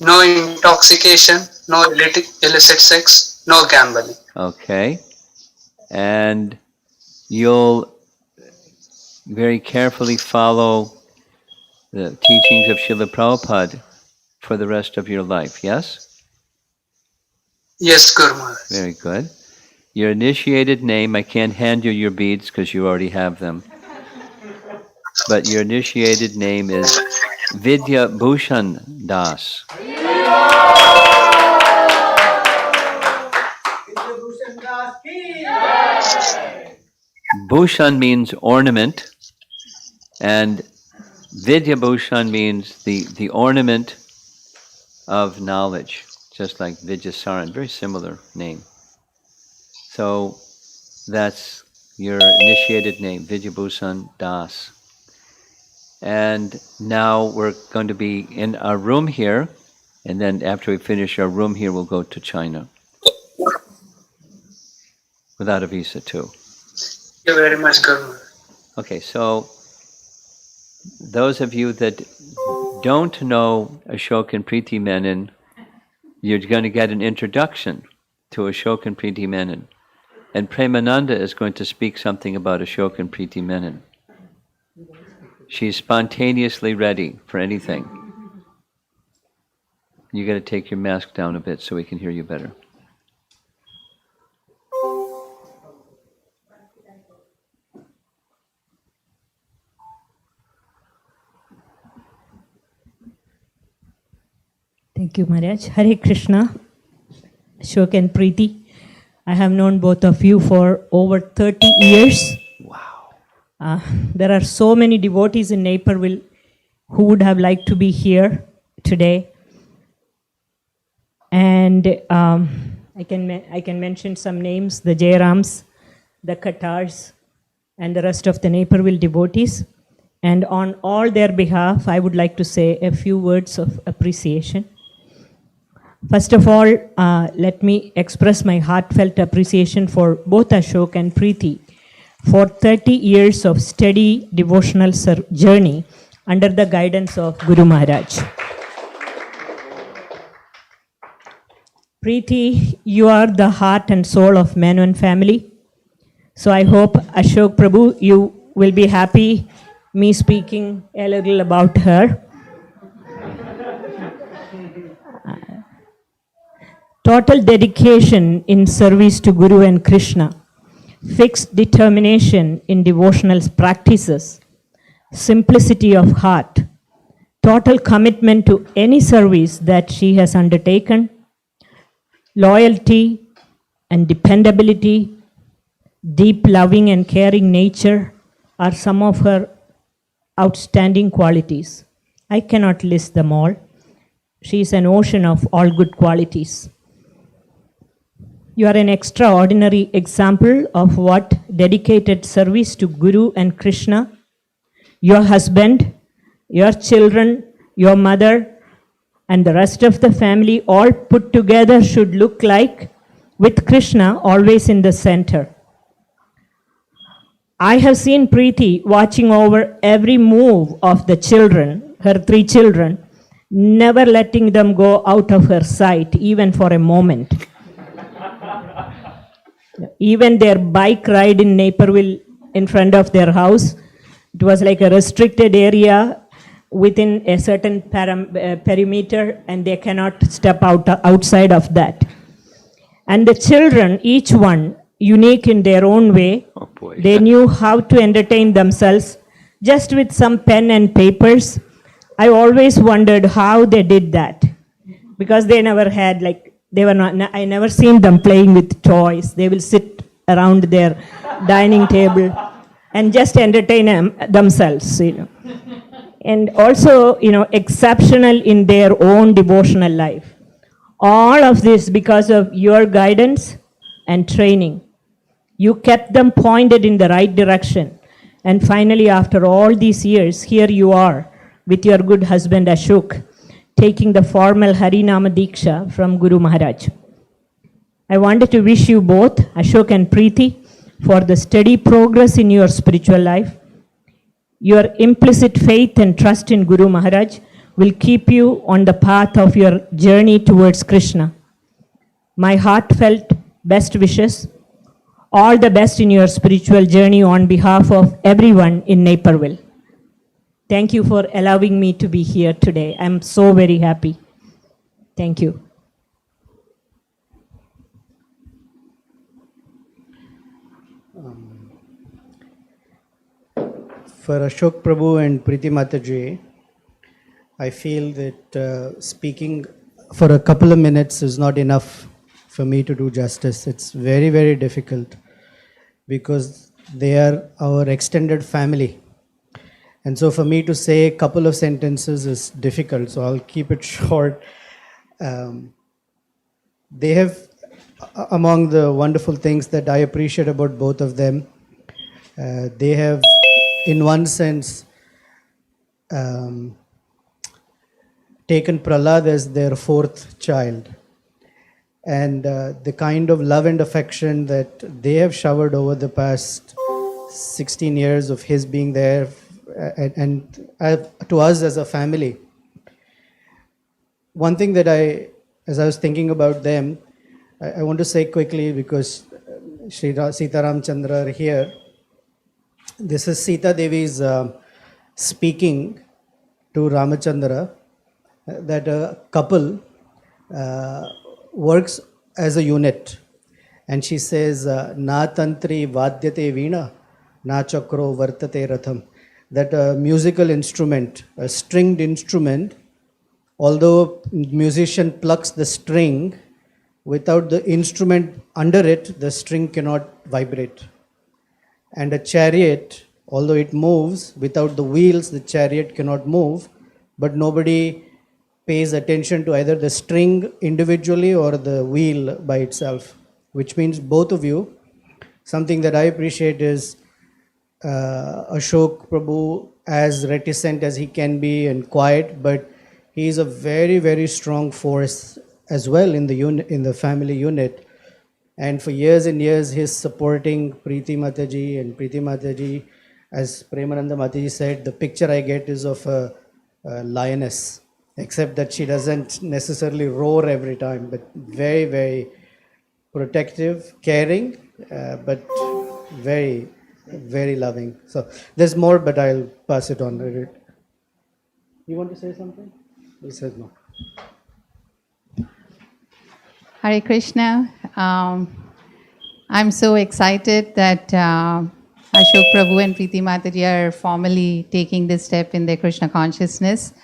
no intoxication, no illicit sex, no gambling. Okay. And you'll very carefully follow the teachings of Srila Prabhupada for the rest of your life, yes? Yes, Guru Maharaj. Very good. Your initiated name, I can't hand you your beads because you already have them. But your initiated name is Vidya Bhushan Das. Bhushan means ornament, and Vidya Bhushan means the ornament of knowledge, just like Vidyasaran, very similar name. So that's your initiated name, Vidyabhusan Das. And now we're going to be in our room here, and then after we finish our room here, we'll go to China. Without a visa too. Thank you very much, Guru Maharaj. Okay, so those of you that don't know Ashok and Preeti Menon, you're going to get an introduction to Ashok and Preeti Menon. And Premananda is going to speak something about Ashok and Preeti Menon. She's spontaneously ready for anything. You got to take your mask down a bit so we can hear you better. Thank you, Maharaj. Hare Krishna, Ashok and Preeti. I have known both of you for over 30 years. Wow. There are so many devotees in Naperville who would have liked to be here today. And I can mention some names, the Jayrams, the Katars, and the rest of the Naperville devotees. And on all their behalf, I would like to say a few words of appreciation. First of all, let me express my heartfelt appreciation for both Ashok and Preeti for 30 years of steady devotional journey under the guidance of Guru Maharaj. Preeti, you are the heart and soul of Menon family. So I hope, Ashok Prabhu, you will be happy me speaking a little about her. Total dedication in service to Guru and Krishna, fixed determination in devotional practices, simplicity of heart, total commitment to any service that she has undertaken, loyalty and dependability, deep loving and caring nature are some of her outstanding qualities. I cannot list them all. She is an ocean of all good qualities. You are an extraordinary example of what dedicated service to Guru and Krishna, your husband, your children, your mother, and the rest of the family all put together should look like, with Krishna always in the center. I have seen Preeti watching over every move of the children, her 3 children, never letting them go out of her sight, even for a moment. Even their bike ride in Naperville in front of their house, it was like a restricted area within a certain perimeter, and they cannot step outside of that. And the children, each one, unique in their own way, they knew how to entertain themselves just with some pen and papers. I always wondered how they did that, because they never had, like, they were not, I never seen them playing with toys. They will sit around their dining table and just entertain themselves, you know. And also, you know, exceptional in their own devotional life. All of this because of your guidance and training. You kept them pointed in the right direction. And finally, after all these years, here you are with your good husband Ashok, taking the formal Harinama Diksha from Guru Maharaj. I wanted to wish you both, Ashok and Preeti, for the steady progress in your spiritual life. Your implicit faith and trust in Guru Maharaj will keep you on the path of your journey towards Krishna. My heartfelt best wishes. All the best in your spiritual journey on behalf of everyone in Naperville. Thank you for allowing me to be here today. I'm so very happy. Thank you. For Ashok Prabhu and Preeti Mataji, I feel that speaking for a couple of minutes is not enough for me to do justice. It's very, very difficult because they are our extended family. And so for me to say a couple of sentences is difficult, so I'll keep it short. They have, among the wonderful things that I appreciate about both of them, they have, in one sense, taken Prahlad as their 4th child. And the kind of love and affection that they have showered over the past 16 years of his being there and to us as a family. One thing that as I was thinking about them, I want to say quickly, because Sita Ramchandra are here. This is Sita Devi's speaking to Ramachandra, that a couple works as a unit. And she says, Na tantri vadyate veena, na chakro vartate ratham. That a musical instrument, a stringed instrument, although musician plucks the string, without the instrument under it, the string cannot vibrate. And a chariot, although it moves, without the wheels, the chariot cannot move, but nobody pays attention to either the string individually or the wheel by itself, which means both of you. Something that I appreciate is Ashok Prabhu, as reticent as he can be and quiet, but he is a very, very strong force as well in the unit, in the family unit. And for years and years, he's supporting Preeti Mataji. And Preeti Mataji, as Premananda Mataji said, the picture I get is of a lioness, except that she doesn't necessarily roar every time, but very, very protective, caring, but very, very loving. So there's more, but I'll pass it on. You want to say something? He says no. Hare Krishna. I'm so excited that Ashok Prabhu and Preeti Mataji are formally taking this step in their Krishna consciousness.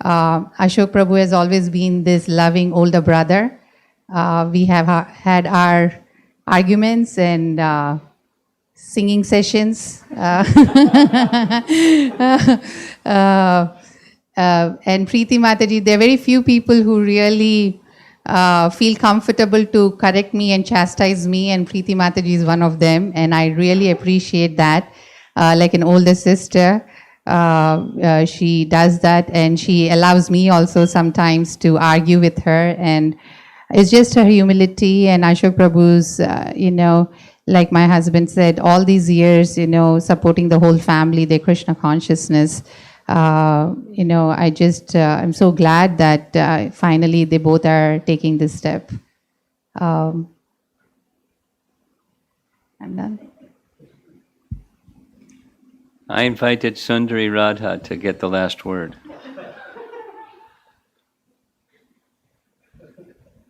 Ashok Prabhu has always been this loving older brother. We have had our arguments and singing sessions. And Preeti Mataji, there are very few people who really feel comfortable to correct me and chastise me, and Preeti Mataji is one of them, and I really appreciate that. Like an older sister, she does that, and she allows me also sometimes to argue with her, and it's just her humility and Ashok Prabhu's, like my husband said, all these years, supporting the whole family, their Krishna consciousness. I'm so glad that finally they both are taking this step. I'm done. I invited Sundari Radha to get the last word.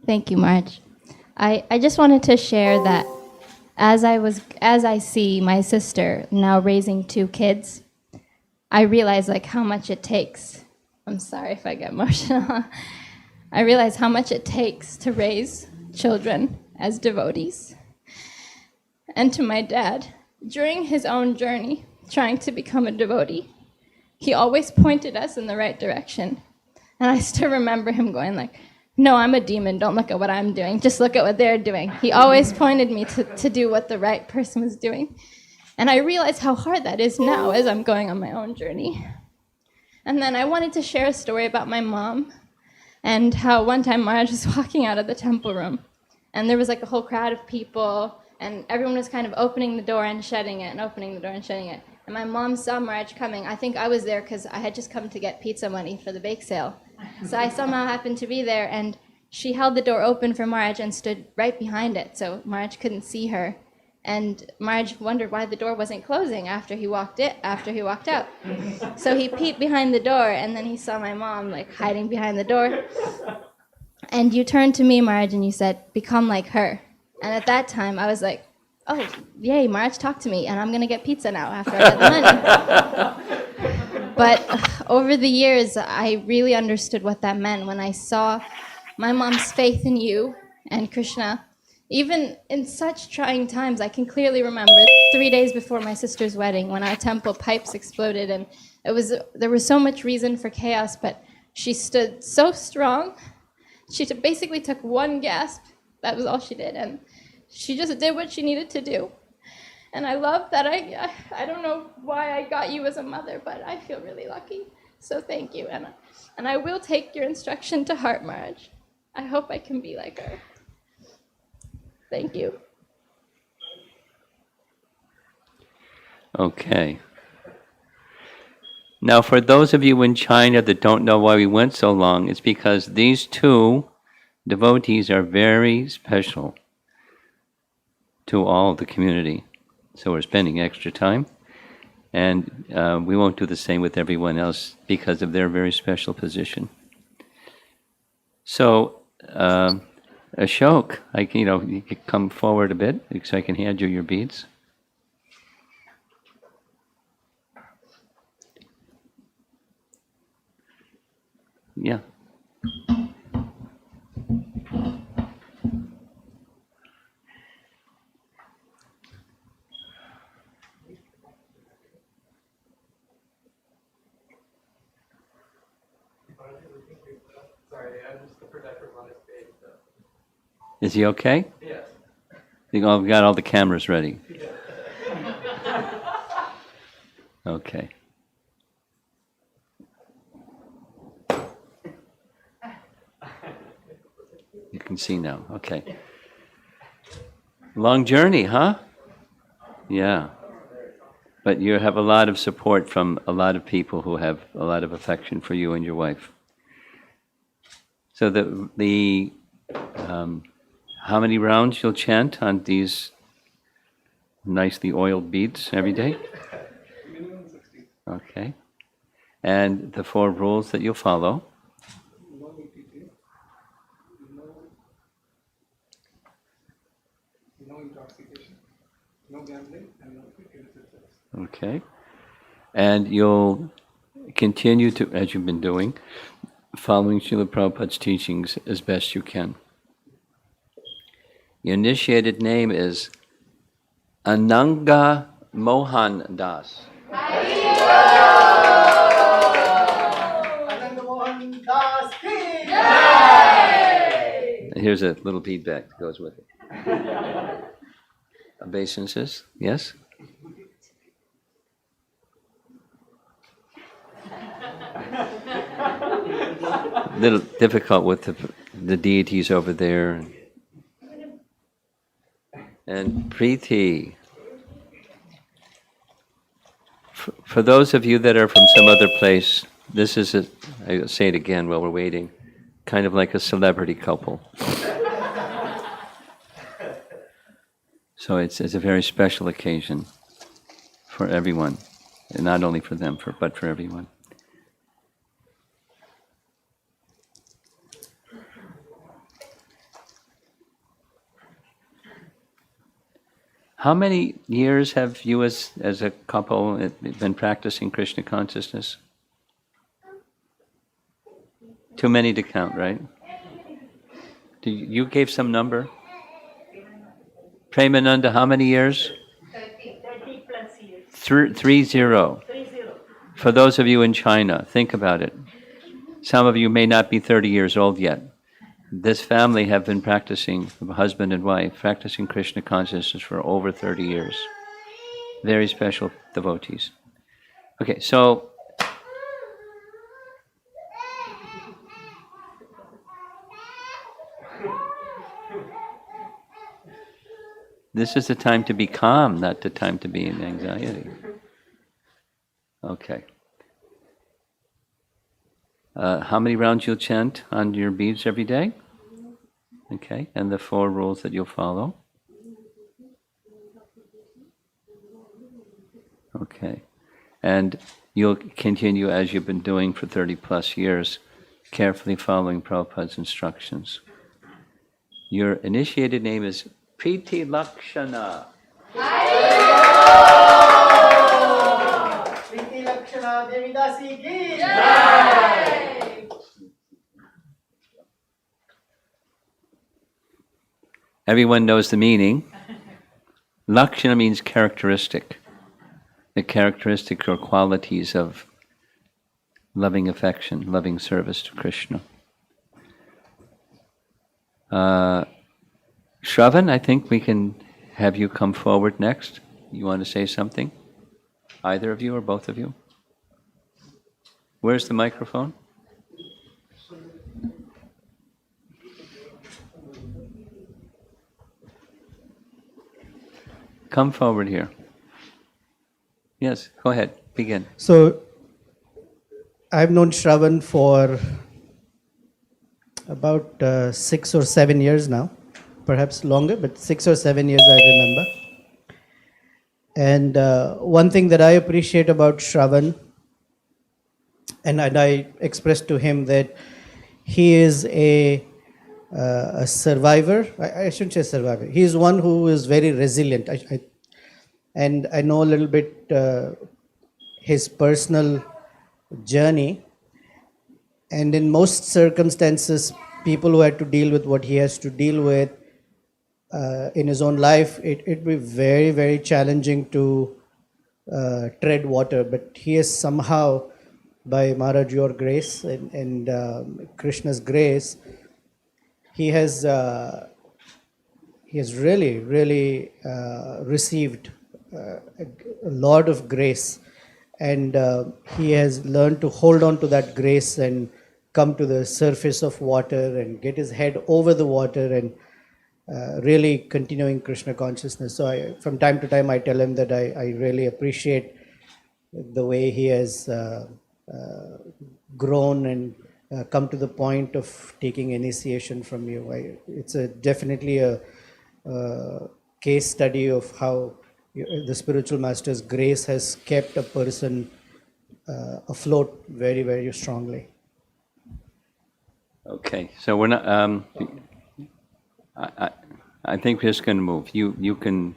Thank you, Marge. I just wanted to share that as I see my sister now raising 2 kids, I realize like how much it takes. I'm sorry if I get emotional. I realize how much it takes to raise children as devotees. And to my dad, during his own journey, trying to become a devotee, he always pointed us in the right direction. And I still remember him going like, no, I'm a demon, don't look at what I'm doing, just look at what they're doing. He always pointed me to do what the right person was doing. And I realize how hard that is now as I'm going on my own journey. And then I wanted to share a story about my mom and how one time Maharaj was walking out of the temple room and there was like a whole crowd of people and everyone was kind of opening the door and shutting it and opening the door and shutting it. And my mom saw Maharaj coming. I think I was there because I had just come to get pizza money for the bake sale. So I somehow happened to be there and she held the door open for Maharaj and stood right behind it so Maharaj couldn't see her. And Maharaj wondered why the door wasn't closing after he walked out. So he peeped behind the door and then he saw my mom like hiding behind the door. And you turned to me, Maharaj, and you said, become like her. And at that time I was like, oh, yay, Maharaj talked to me and I'm gonna get pizza now after I get the money. But over the years, I really understood what that meant when I saw my mom's faith in you and Krishna. Even in such trying times, I can clearly remember 3 days before my sister's wedding when our temple pipes exploded and there was so much reason for chaos, but she stood so strong. She basically took one gasp. That was all she did. And she just did what she needed to do. And I love that I don't know why I got you as a mother, but I feel really lucky. So thank you, Anna. And I will take your instruction to heart, Maharaj. I hope I can be like her. Thank you. Okay. Now, for those of you in China that don't know why we went so long, it's because these 2 devotees are very special to all the community. So we're spending extra time. And we won't do the same with everyone else because of their very special position. So, Ashok, you could come forward a bit so I can hand you your beads. Yeah. Sorry, I'm just the protector on his page. So. Is he okay? Yes. We've got all the cameras ready. Okay. You can see now. Okay. Long journey, huh? Yeah. But you have a lot of support from a lot of people who have a lot of affection for you and your wife. So the how many rounds you'll chant on these nicely oiled beads every day? Minimum 60. Okay. And the 4 rules that you'll follow? No ETT. No intoxication. No gambling and no illicit sex. Okay. And you'll continue to, as you've been doing, following Srila Prabhupada's teachings as best you can. Your initiated name is Ananga Mohan Das. Here's a little feedback that goes with it. Obeisances? Yes? A little difficult with the deities over there. And Preeti. For those of you that are from some other place, this is, I'll say it again while we're waiting, kind of like a celebrity couple. So it's a very special occasion for everyone, and not only for them, but for everyone. How many years have you as a couple been practicing Krishna consciousness? Too many to count, right? You gave some number? Premananda, how many years? 30 plus years. 30. For those of you in China, think about it. Some of you may not be 30 years old yet. This family have been practicing, husband and wife, practicing Krishna consciousness for over 30 years. Very special devotees. Okay, so this is the time to be calm, not the time to be in anxiety. Okay. How many rounds you'll chant on your beads every day? Okay, and the 4 rules that you'll follow. Okay, and you'll continue as you've been doing for 30 plus years, carefully following Prabhupada's instructions. Your initiated name is Preeti Lakshana. Preeti Lakshana Devidasi ki Everyone knows the meaning. Lakshana means characteristic. The characteristic or qualities of loving affection, loving service to Krishna. Shravan, I think we can have you come forward next. You want to say something? Either of you or both of you? Where's the microphone? Come forward here. Yes, go ahead. Begin. So, I've known Shravan for about 6 or 7 years now, perhaps longer, but 6 or 7 years I remember. And one thing that I appreciate about Shravan, and I expressed to him that he is a survivor. I shouldn't say survivor. He is one who is very resilient. And I know a little bit his personal journey. And in most circumstances, people who had to deal with what he has to deal with in his own life, it'd be very, very challenging to tread water. But he has somehow, by Maharaj, your grace and Krishna's grace, he has really, really received a lot of grace, and he has learned to hold on to that grace and come to the surface of water and get his head over the water and really continuing Krishna consciousness. So from time to time I tell him that I really appreciate the way he has grown and come to the point of taking initiation from you. It's definitely a case study of how the spiritual master's grace has kept a person afloat very, very strongly. Okay, so we're not. I think we're just going to move. You can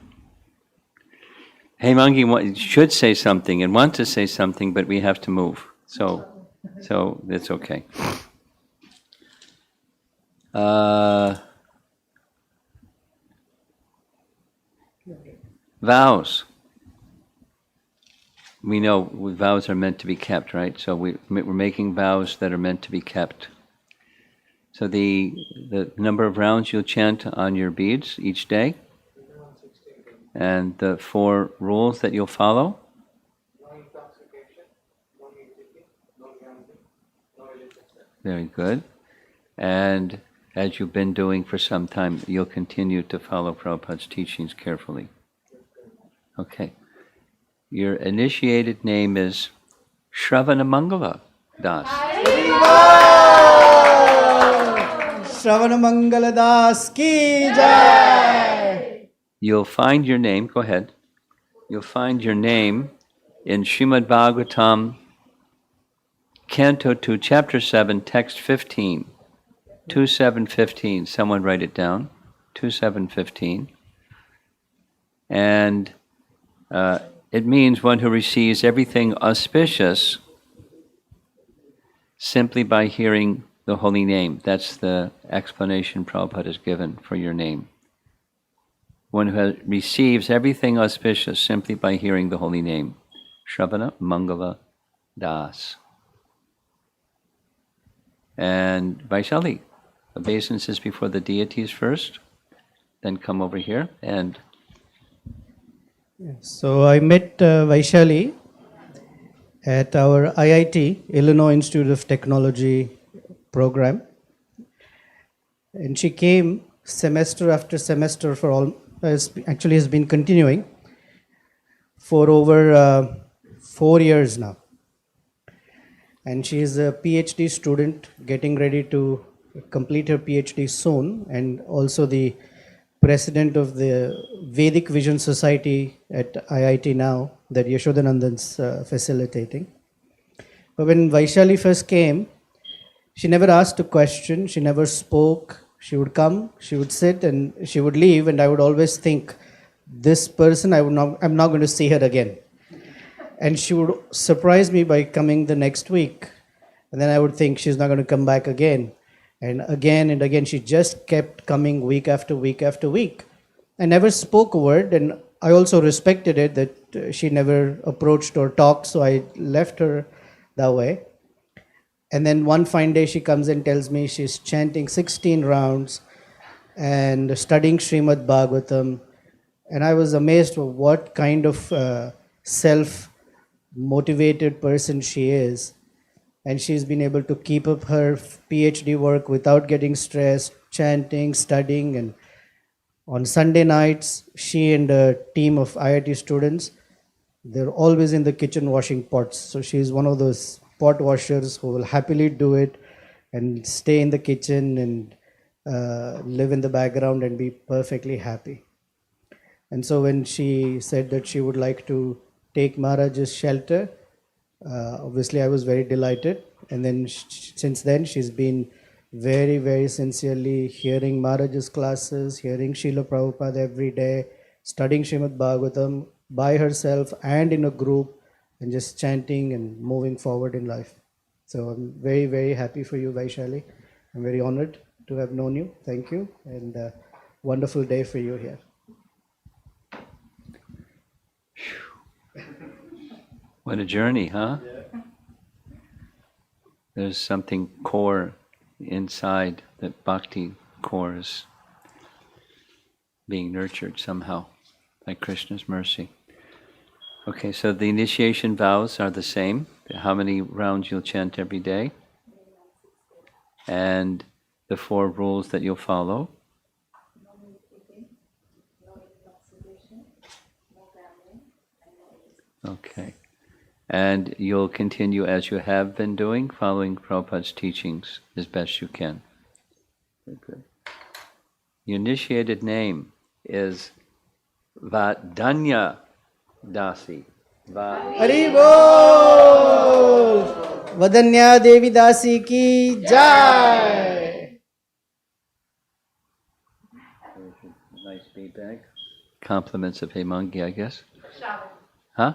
Hemangi should say something and want to say something, but we have to move. So it's okay. Vows. We know vows are meant to be kept, right? So we're making vows that are meant to be kept. So the number of rounds you'll chant on your beads each day, and the 4 rules that you'll follow. Very good. And as you've been doing for some time, you'll continue to follow Prabhupada's teachings carefully. Okay. Your initiated name is Shravanamangala Das. Shravanamangala Das ki jai. You'll find your name, go ahead. You'll find your name in Srimad Bhagavatam, Canto 2, Chapter 7, Text 15. 2715. Someone write it down. 2715. And it means one who receives everything auspicious simply by hearing the holy name. That's the explanation Prabhupada has given for your name. One who receives everything auspicious simply by hearing the holy name. Shravana Mangala Das. And Vaishali, obeisances before the deities first, then come over here and... So I met Vaishali at our IIT, Illinois Institute of Technology program. And she came semester after semester for actually has been continuing for over 4 years now. And she is a PhD student getting ready to complete her PhD soon, and also the president of the Vedic Vision Society at IIT now that Yashodanandan's facilitating. But when Vaishali first came, she never asked a question, she never spoke. She would come, she would sit, and she would leave, and I would always think, this person, I'm not going to see her again. And she would surprise me by coming the next week. And then I would think she's not going to come back again. And again, she just kept coming week after week after week. I never spoke a word, and I also respected it that she never approached or talked, so I left her that way. And then one fine day she comes and tells me she's chanting 16 rounds and studying Srimad Bhagavatam. And I was amazed at what kind of self-motivated person she is. And she's been able to keep up her PhD work without getting stressed, chanting, studying. And on Sunday nights, she and a team of IIT students, they're always in the kitchen washing pots. So she's one of those pot washers who will happily do it and stay in the kitchen and live in the background and be perfectly happy. And so when she said that she would like to take Maharaj's shelter, obviously I was very delighted. And then since then she's been very, very sincerely hearing Maharaj's classes, hearing Srila Prabhupada every day, studying Srimad Bhagavatam by herself and in a group, and just chanting and moving forward in life. So I'm very, very happy for you, Vaishali. I'm very honored to have known you. Thank you. And wonderful day for you here. What a journey, huh? Yeah. There's something core inside, that bhakti core is being nurtured somehow by Krishna's mercy. Okay, so the initiation vows are the same. How many rounds you'll chant every day. And the 4 rules that you'll follow. Okay. And you'll continue as you have been doing, following Prabhupada's teachings as best you can. Very good. Your initiated name is Vadanya Dasi. Hari Bol! Vadanya Devi Dasi ki jai! Nice feedback. Compliments of Hemangi, I guess. Huh?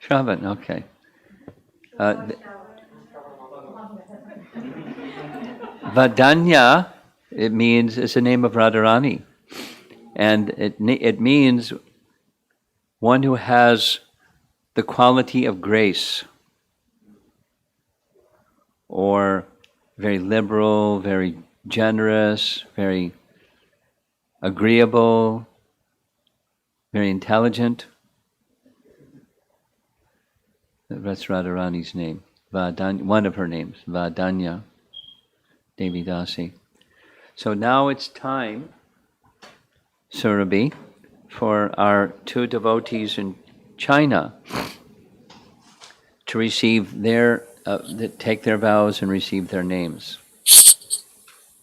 Shravan, okay. Vadanya, it means, it's the name of Radharani. And it means one who has the quality of grace, or very liberal, very generous, very agreeable, very intelligent. That's Radharani's name. Vadanya, one of her names, Vadanya Devi Dasi. So now it's time, Surabhi, for our two devotees in China to receive their, take their vows and receive their names.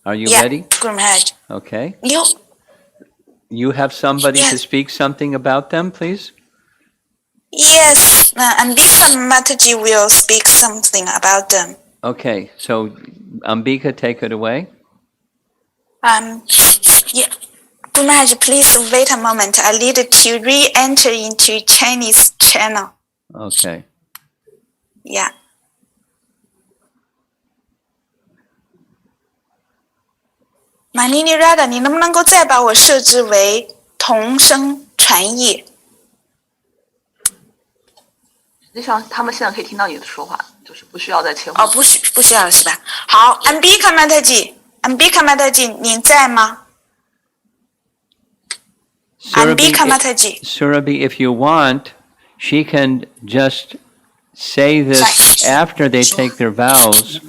Are you ready? Guru Maharaj. Okay. You have somebody to speak something about them, please? Yes, Ambika Mataji will speak something about them. Okay, so Ambika, take it away. Yeah. Guru Maharaj, please wait a moment. I need to re-enter into Chinese channel. Okay. Yeah. Manini Radha， 你能不能够再把我设置为同声传译？实际上，他们现在可以听到你的说话，就是不需要再切换。哦，不需要是吧？好 ，Ambika Mataji，Ambika Mataji， 你在吗 ？Ambika Mataji。Surabhi, if you want, she can just say this after they take their vows,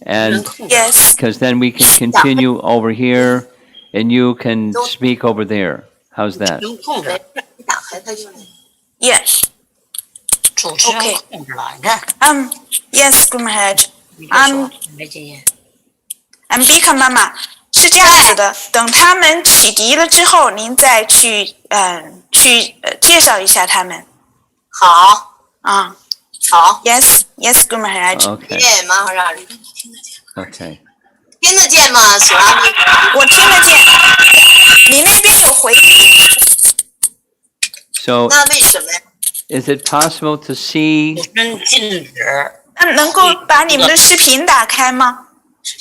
and because then we can continue over here, and you can speak over there. How's that? Yes. Okay. Yes, Guru Maharaj. Ambika 妈妈是这样子的，等他们起笛了之后，您再去介绍一下他们。好。啊。好。Yes, yes, Guru Maharaj. Okay. Okay. 听得见吗？小阿弥？我听得见。你那边有回音。So. 那为什么呀？ Is it possible to see? 禁止。能够把你们的视频打开吗？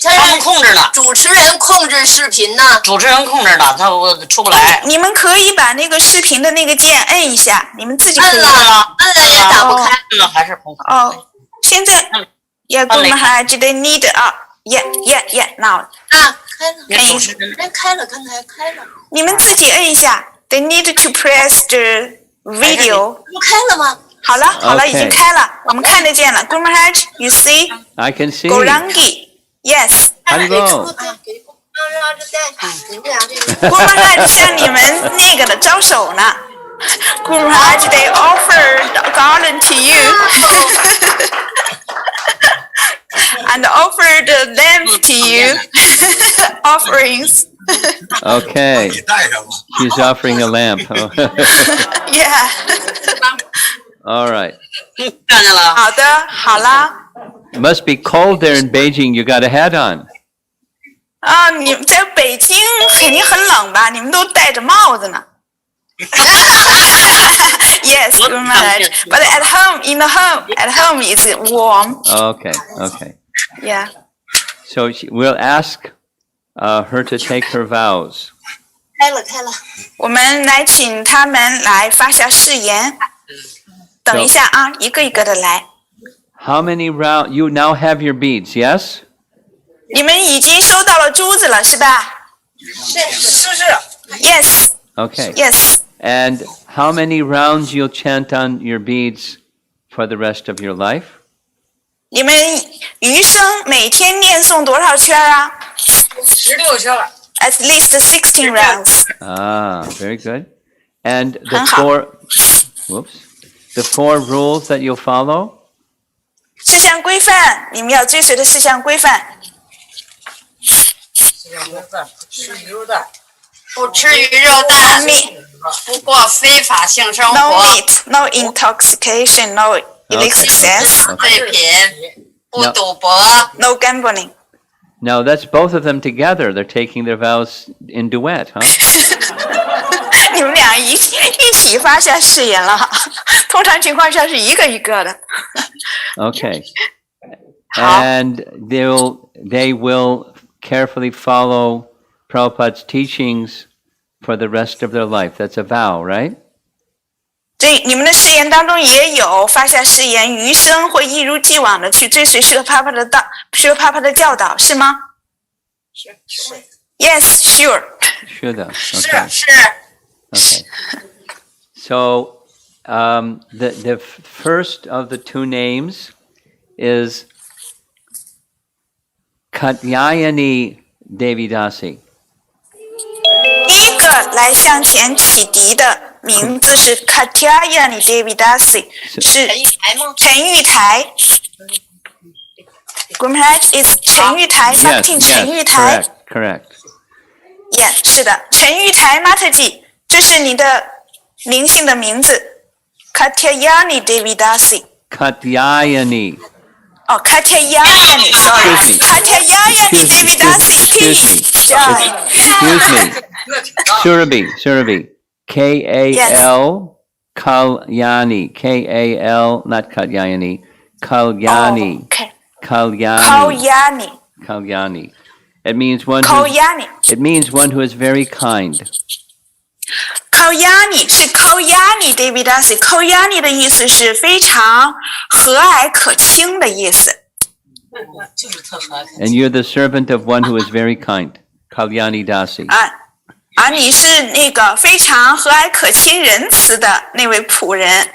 他们控制了，主持人控制视频呢。主持人控制了，我出不来。你们可以把那个视频的那个键摁一下，你们自己可以。摁了也打不开，还是不开。哦，现在 ，Yeah, Guru Maharaj, they need yeah, now. 开了。主持人开了，刚才开了。你们自己摁一下 ，They need to press the video. 不开了吗？好了，已经开了，我们看得见了。Guru Maharaj, you see? I can see. Gourangi, yes. Hello. Guru Maharaj 向你们那个的招手呢。Guru Maharaj, they offered garland to you. And offered lamp to you. Offerings. Okay. She's offering a lamp. Yeah. All right. 看见了。好的，好啦。 It must be cold there in Beijing. You got a hat on. 啊，你们在北京肯定很冷吧？你们都戴着帽子呢。Yes, Guru Maharaj. But at home, at home it's warm. Okay. Yeah. So we'll ask her to take her vows. 开了。我们来请他们来发下誓言。等一下啊，一个一个的来。How many rounds? You now have your beads, yes? 你们已经收到了珠子了，是吧？是。Yes. Okay. Yes. And how many rounds you'll chant on your beads for the rest of your life? 你们余生每天念诵多少圈啊？16圈。At least 16 rounds. Ah, very good. And the four rules that you'll follow? 事项规范，你们要追随的事项规范。不吃鱼肉蛋，不过非法性生活。 No meat, no intoxication, no illicit sex. 废品，不赌博。No gambling. Now that's both of them together. They're taking their vows in duet, huh? 你们俩一起发下誓言了，通常情况下是一个一个的。Okay. And they will carefully follow Prabhupada's teachings for the rest of their life. That's a vow, right? 对，你们的誓言当中也有发下誓言，余生会一如既往的去追随释迦帕帕的教导，是吗？是。Yes, sure. Sure. Okay. 是。Okay. So the first of the two names is Katyayani Devidasi. 第一个来向前启迪的名字是 Katyayani Devidasi， 是陈玉台。Guru Maharaj is 陈玉台 Bhaktin 陈玉台。Correct. Yeah， 是的，陈玉台 Mataji， 这是你的灵性的名字 Katyayani Devidasi。Katyayani. Oh, Katyayani, sorry. Katyayani Devidasi. Excuse me. Surabhi. K-A-L, Kalyani. K-A-L, not Katyayani. Kalyani. Oh, okay. Kalyani. It means one who is very kind. Kalyani 是 Kalyani Devidasi。 Kalyani 的意思是非常和蔼可亲的意思。And you're the servant of one who is very kind. Kalyani Dasi. 而你是那个非常和蔼可亲仁慈的那位仆人。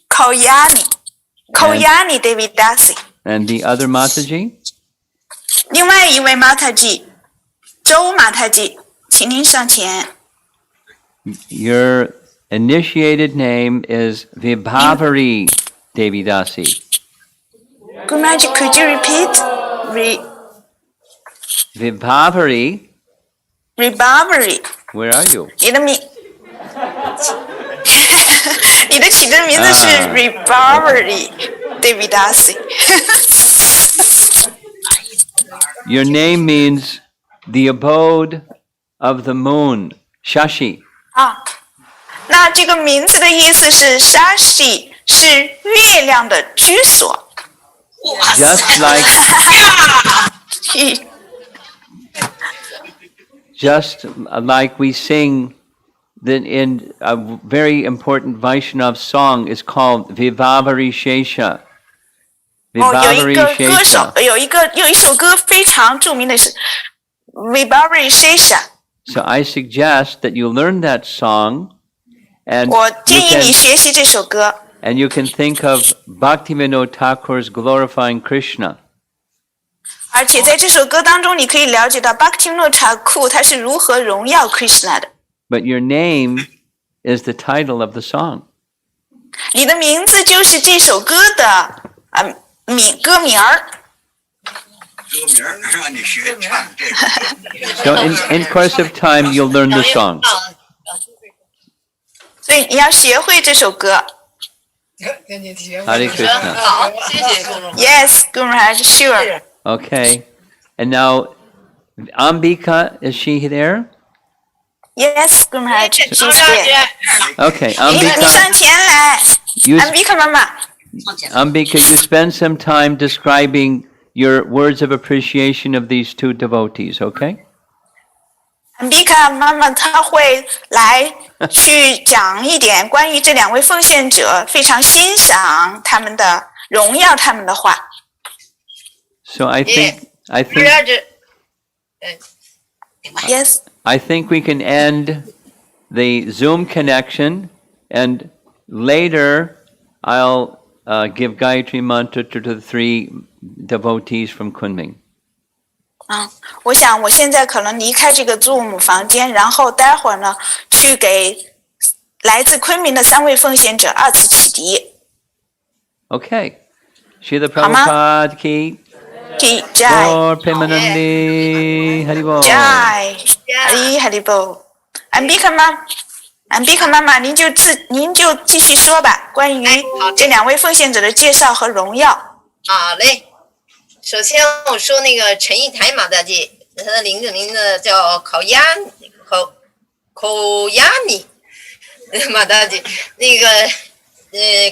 Kalyani Devidasi。 And the other Mataji? 另外一位 Mataji， 周 Mataji， 请您上前。Your initiated name is Vibhavari Devidasi. Guru Maharaj, could you repeat? Vibhavari. Where are you? 你的起的名字是 Vibhavari Devidasi。 Your name means the abode of the moon, Shashi. 那这个名字的意思是 Shashi， 是月亮的居所。Just like we sing in a very important Vaishnava song is called Vibhavari Shesha. 有一首歌非常著名的是 Vibhavari Shesha。 So I suggest that you learn that song, and 我建议你学习这首歌。 And you can think of Bhaktivinoda Thakur's glorifying Krishna. 而且在这首歌当中，你可以了解到 Bhaktivinoda Thakur 他是如何荣耀 Krishna 的。 But your name is the title of the song. 你的名字就是这首歌的歌名儿。 So in course of time, you'll learn the song. 所以你要学会这首歌。 Hare Krishna. Yes, Guru Maharaj, sure. Okay. And now, Ambika, is she there? Yes, Guru Maharaj, she's here. Okay, 你上前来 Ambika 妈妈。 Ambika, you spend some time describing your words of appreciation of these two devotees, okay? Ambika 妈妈她会来去讲一点关于这两位奉献者，非常欣赏他们的荣耀他们的话。 So I think Yes. I think we can end the Zoom connection, and later I'll give Gayatri Mantra to the three devotees from Kunming. 我想我现在可能离开这个 Zoom 房间，然后待会儿呢，去给来自昆明的3位奉献者2次启迪。 Okay. Srila Prabhupada ki Jai. Gaur Premanandi Haribol. Jai. Haribol. Ambika 妈妈，您就继续说吧，关于这2位奉献者的介绍和荣耀。好嘞。首先我说那个陈玉台马大姐，她的名字叫口亚尼，马大姐，那个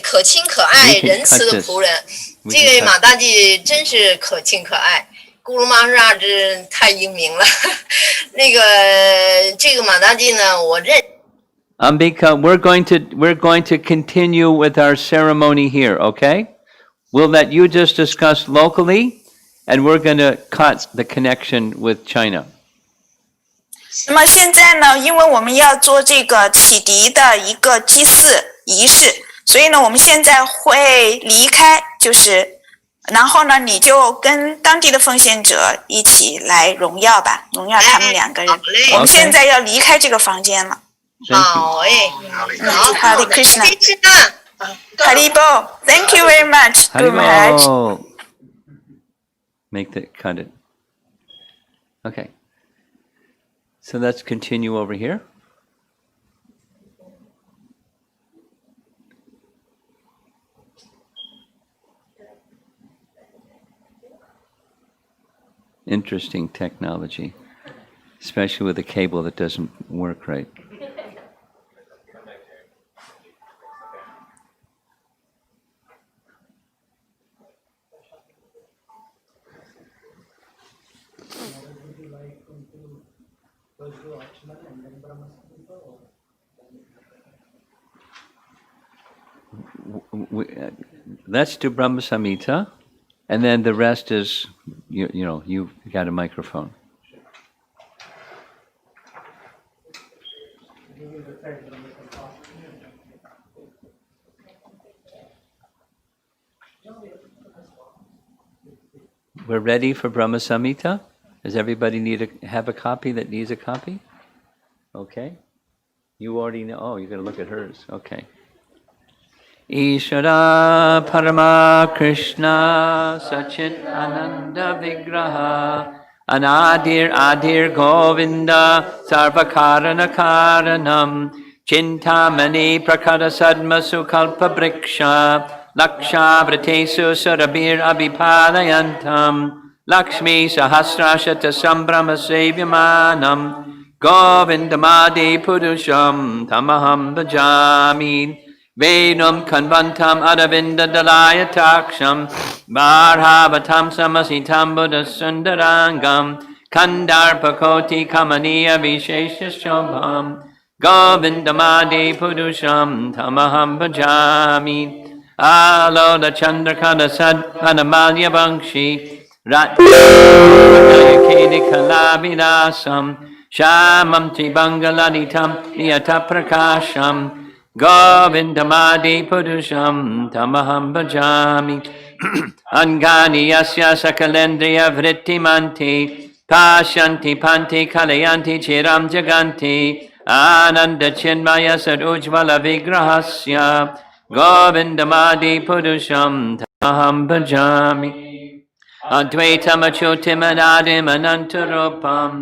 可亲可爱、仁慈的仆人，这位马大姐真是可亲可爱。咕噜玛萨这太英明了。那个这个马大姐呢，我认。Ambika, we're going to continue with our ceremony here, okay? We'll let you just discuss locally, and we're going to cut the connection with China. 那么现在呢，因为我们要做这个启迪的一个祭祀仪式，所以呢，我们现在会离开，然后呢，你就跟当地的奉献者一起来荣耀吧，荣耀他们2个人。我们现在要离开这个房间了。好哎，好，Hare Krishna， Haribo， Thank you very much, Guru Maharaj. Make that cut it. Okay. So let's continue over here. Interesting technology, especially with a cable that doesn't work right. Let's do Brahmasamita, and then the rest is, you know, you've got a microphone. We're ready for Brahmasamita? Does everybody have a copy that needs a copy? Okay. You already know. Oh, you're going to look at hers. Okay. Ishara Parama Krishna Sachit Ananda Vigraha Anadir Adir Govinda Sarvakarana Karanam Chintamani Prakara Sadmasu Kalpa Briksha Laksha Vratesu Surabir Abhipadayantam Lakshmi Sahasrashata Sambrahma Sevyamanam Govindamadi Purusham Tamaham Bhajami Vedam Kanvantam Aravinda Dalaya Taksham Barhavatam Samasitam Buddha Sundarangam Kandarpakoti Kamaniya Vishesha Shobham Govindamadi Purusham Tamaham Bhajami Aloda Chandrakada Sad Anamalya Bangshi Ratnayakedi Kalabidasam Shamam Tibangaladitam Niyata Prakasham Govindamadi Purusham Tamaham Bhajami Angani Yasya Sakalendriya Vrittimanti Pashanti Panti Kalayanti Chiram Jaganti Ananda Chinmaya Sadujvala Vigrahasya Govindamadi Purusham Tamaham Bhajami Advaitam Achutim Anadim Anantarupam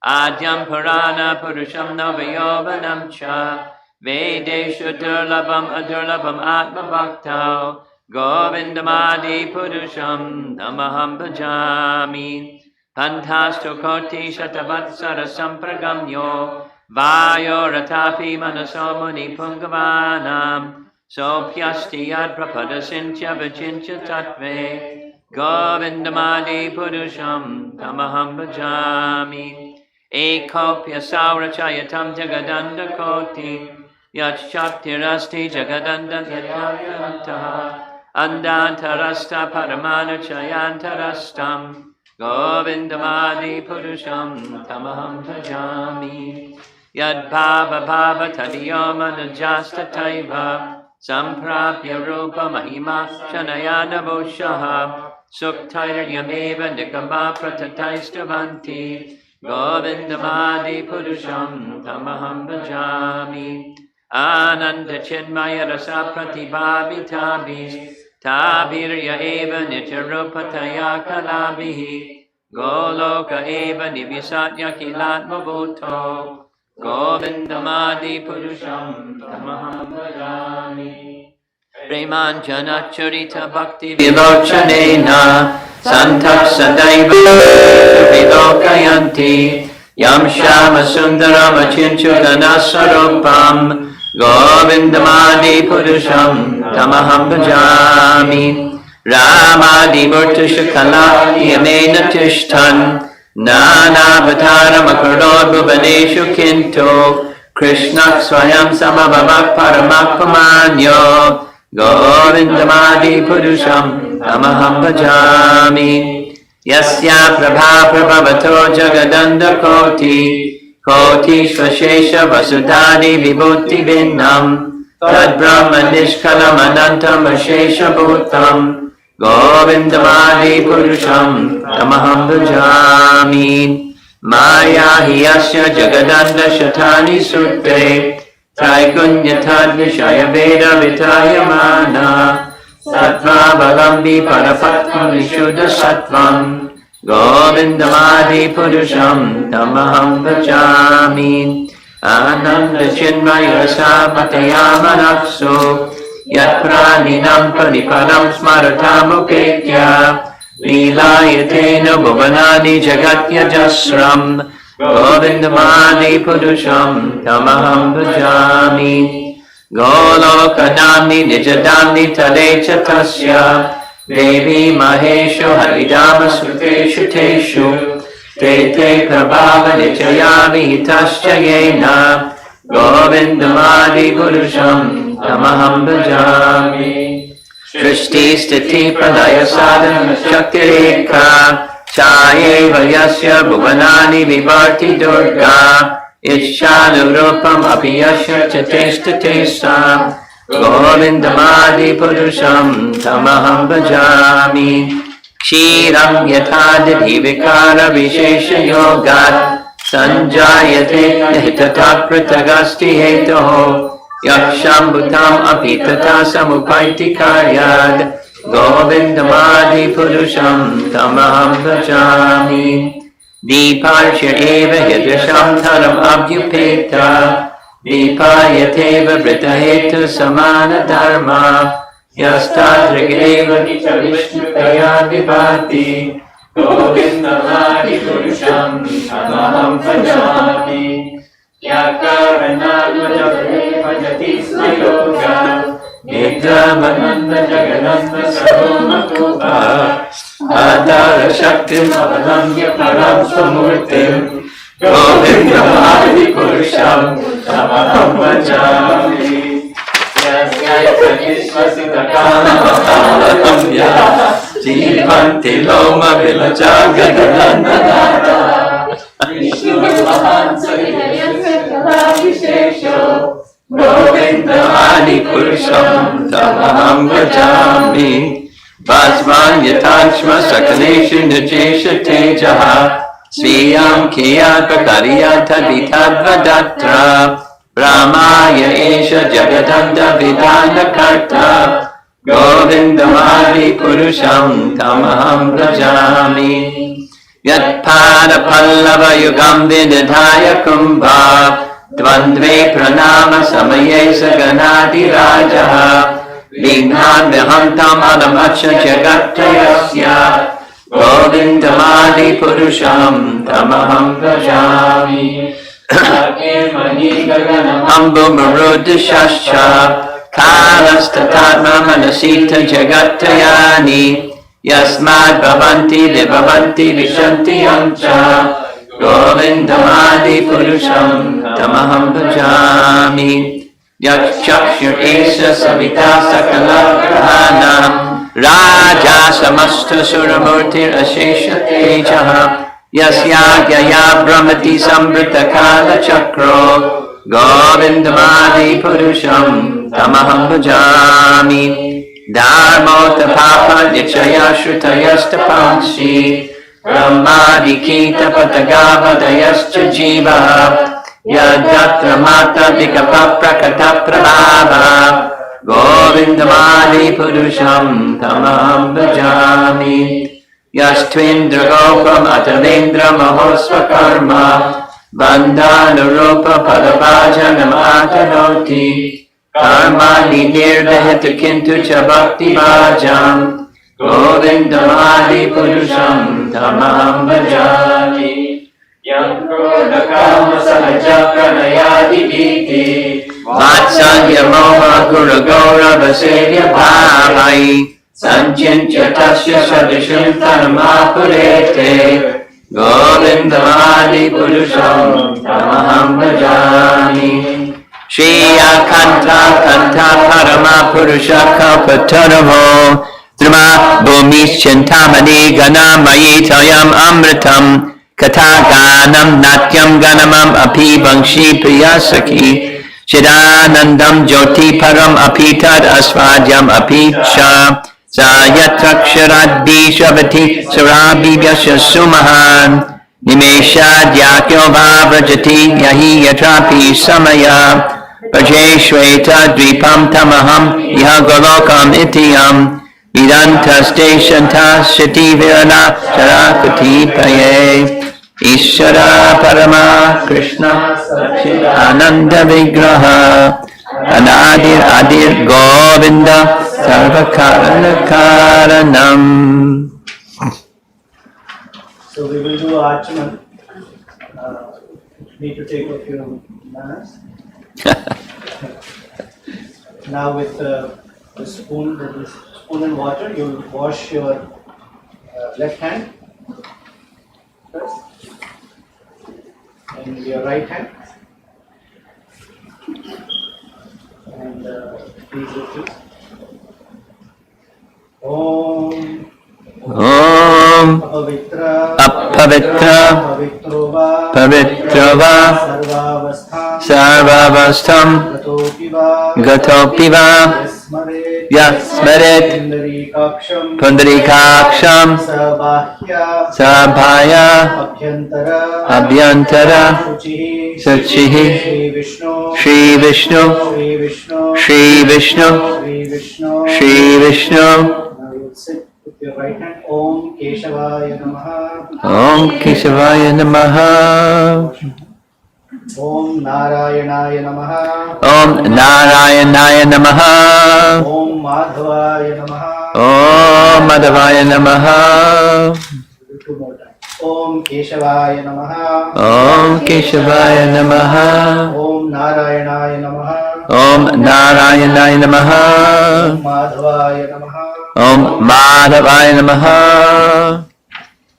Adyam Purana Purusham Navayovanam Cha Vedeshu Durlabam Adurlabam Atma Bhaktao Govindamadi Purusham Tamaham Bhajami Pantastu Koti Shatavatsara Sampragamyo Vayo Ratapi Manasomuni Pungavanam Sopyasti Yad Prapada Sincha Vajincha Tatve Govindamadi Purusham Tamaham Bhajami Ekopya Saurachayatam Jagadanda Koti Yachaktirasti Jagadanda Yatyayantaha Andantarasta Paramana Chayantarastam Govindamadi Purusham Tamaham Bhajami Yad Bhava Bhava Tadiyama Najasta Taiva Samprapya Rupa Mahima Shanayana Voshaha Suktairayameva Nikamba Pratataistavanti Govindamadi Purusham Tamaham Bhajami Ananda Chinmaya Rasa Pratibhavitabis Tabirya Eva Nityarupataya Kalabihi Goloka Eva Nivisatya Kilatma Bhuto Govindamadi Purusham Tamaham Bhajami Premanjana Charita Bhakti Vilochanena Santak Sadaiva Vilokayanti Yam Shama Sundaram Achinchudana Sarupam Govindamadi Purusham Tamaham Bhajami. Ramadi Murtushakala Yamena Tishtan Nana Vatara Makarod Bhuvaneshu Kinto Krishna Swayam Samabhavak Paramakumanyo Govindamadi Purusham Tamaham Bhajami. Yasya Prabha Prabhavato Jagadanda Koti Koti Svashesha Vasudhani Vibhuti Vinnam Tad Brahma Nishkalam Anantam Ashesha Bhutam Govindamadi Purusham Tamaham Bhajami. Maya Hiyasya Jagadanda Shatani Sutte Traikunya Tad Vishaya Veda Vitayamana Sattva Balambi Parafatma Vishuddha Sattvam Govindamadi Purusham Tamaham Bhajami. Ananda Chinmaya Samatayama Nakso Yat Praninam Pariparam Smaratamuketya Leelayatena Bhuvanani Jagatya Jasram Govindamadi Purusham Tamaham Bhajami. Golokadamni Nijadamni Tadecha Tasya Devi Maheshu Haridama Suteshu Teshu Te Te Prabhava Nichayami Hitasya Yena Govindamadi Purusham Tamaham Bhajami. Srishti Sthiti Pradaya Sadhana Shaktireka Chayeva Yasya Bhuvanani Vivarti Durga Ishyanurupam Apiyasya Chateshta Tesam Govindamadi Purusham Tamaham Bhajami. Kshiram Yatadhi Vikara Vishesha Yogat Sanjayate Nihtatat Pritagasti Hetoho Yaksham Bhutam Apitata Samupaiti Karyad Govindamadi Purusham Tamaham Bhajami. Deeparsha eva yadasham dharam abhyupeta Deepayateva vritahetu samana dharma Yastadrigeva nita vishnutaya vibhati Govindamadi Purusham Tamaham Bhajami. Yakaranadvaja bhajati smayoga Nidramananda Jagananda Sarvamakupa Adara Shaktim Avanamya Param Swamurtim Govindamadi Purusham Tamaham Bhajami. Yasyaita Vishwasiddhakalamya Jivanti Loma Vilaja Gagananda Vishnu Mahansa Vishesho Govindamadi Purusham Tamaham Bhajami. Vasvan Yatashma Sakaneshu Najesha Tejaha Sviyam Kiyat Pakariyata Vitadvadatra Brahmaya Esha Jagadanda Vidana Karta Govindamadi Purusham Tamaham Bhajami. Yat Pada Pallava Yugam Vidadhaya Kumbha Dvandve Pranama Samaye Saganati Rajaha Vignan Vihantam Adamacha Jagatayasya Govindamadi Purusham Tamaham Bhajami. Ambu Marudashascha Kalastatatma Manasita Jagatayani Yasmad Bhavanti Devabhanti Vishanti Yancha Govindamadi Purusham Tamaham Bhajami. Yakshakshur Esha Savita Sakala Grahanam Raja Samasta Suramurtir Ashesha Tejaha Yasyagya Brahmati Sambrita Kala Chakro Govindamadi Purusham Tamaham Bhajami. Dharmota Papa Nichaya Shrutayasta Pansi Brahmadi Kita Patagava Dayascha Jiva Yadatra Mata Vikapa Prakata Prabhava Govindamadi Purusham Tamaham Bhajami. Yastvindra Gopam Atavindra Mahosva Karma Bandhanurupa Padabhajanam Atanoti Karmani Nirdahita Kintu Cha Bhakti Bhajam Govindamadi Purusham Tamaham Bhajami. Yam Krodha Kama Sahaja Pranayadi Viti Vatsanya Moha Guru Gaurava Sevya Bhavai Sanchincha Tasya Sadishim Tanamapurete Govindamadi Purusham Tamaham Bhajami Shriya Kanta Kanta Parama Purusha Kalpataravo Drama Bhumis Chintamani Ganam Mayitayam Amritam Kataganam Natyam Ganamam Api Bangshi Priyasaki Chidanandam Jyoti Param Apitad Asvajam Apicha Sayatraksharad Bishavati Sarabi Vyasya Sumahan Nimesha Dyakyo Vavrajati Yahi Yatrapi Samaya Vaje Shweta Dvipam Tamaham Iha Golokam Itiyam Vedanta Steshanta Shiti Virana Charakati Paye Ishara Parama Krishna Ananda Vigraha Anadir Adir Govinda Sarvakarana Karanam. So we will do Archaman. Need to take a few minutes. Now with the spoon, spoon and water, you will wash your left hand first and your right hand. And please repeat. Om Apavitra Pavitrava Sarvavastham Gatopiva Yasmarit Pundarikaksham Sabhaya Abhyantara Suchihi Shri Vishnu Shri Vishnu Shri Vishnu. With your right hand, Om Keshavaya Namaha. Om Keshavaya Namaha. Om Narayanaya Namaha. Om Narayanaya Namaha. Om Madhavaya Namaha. Om Madhavaya Namaha. Two more times. Om Keshavaya Namaha. Om Keshavaya Namaha. Om Narayanaya Namaha. Om Narayanaya Namaha. Om Madhavaya Namaha. Om Madhavaya Namaha.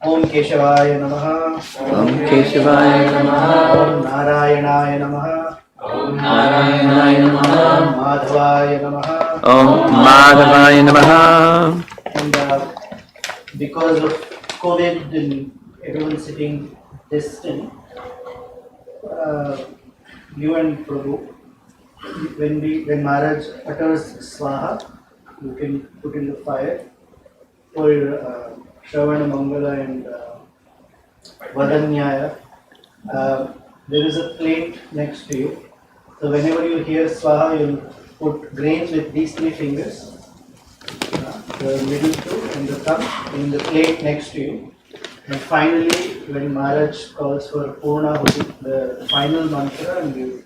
Om Keshavaya Namaha. Om Keshavaya Namaha. Om Narayanaya Namaha. Om Narayanaya Namaha. Om Madhavaya Namaha. Om Madhavaya Namaha. And because of COVID and everyone sitting distant, you and Prabhu, when Maharaj utters Swaha, you can put in the fire for Shravana Mangala and Vadanyaya. There is a plate next to you. So whenever you hear Swaha, you'll put grains with these three fingers, the middle two and the thumb in the plate next to you. And finally, when Maharaj calls for Purnahuti, the final mantra, and you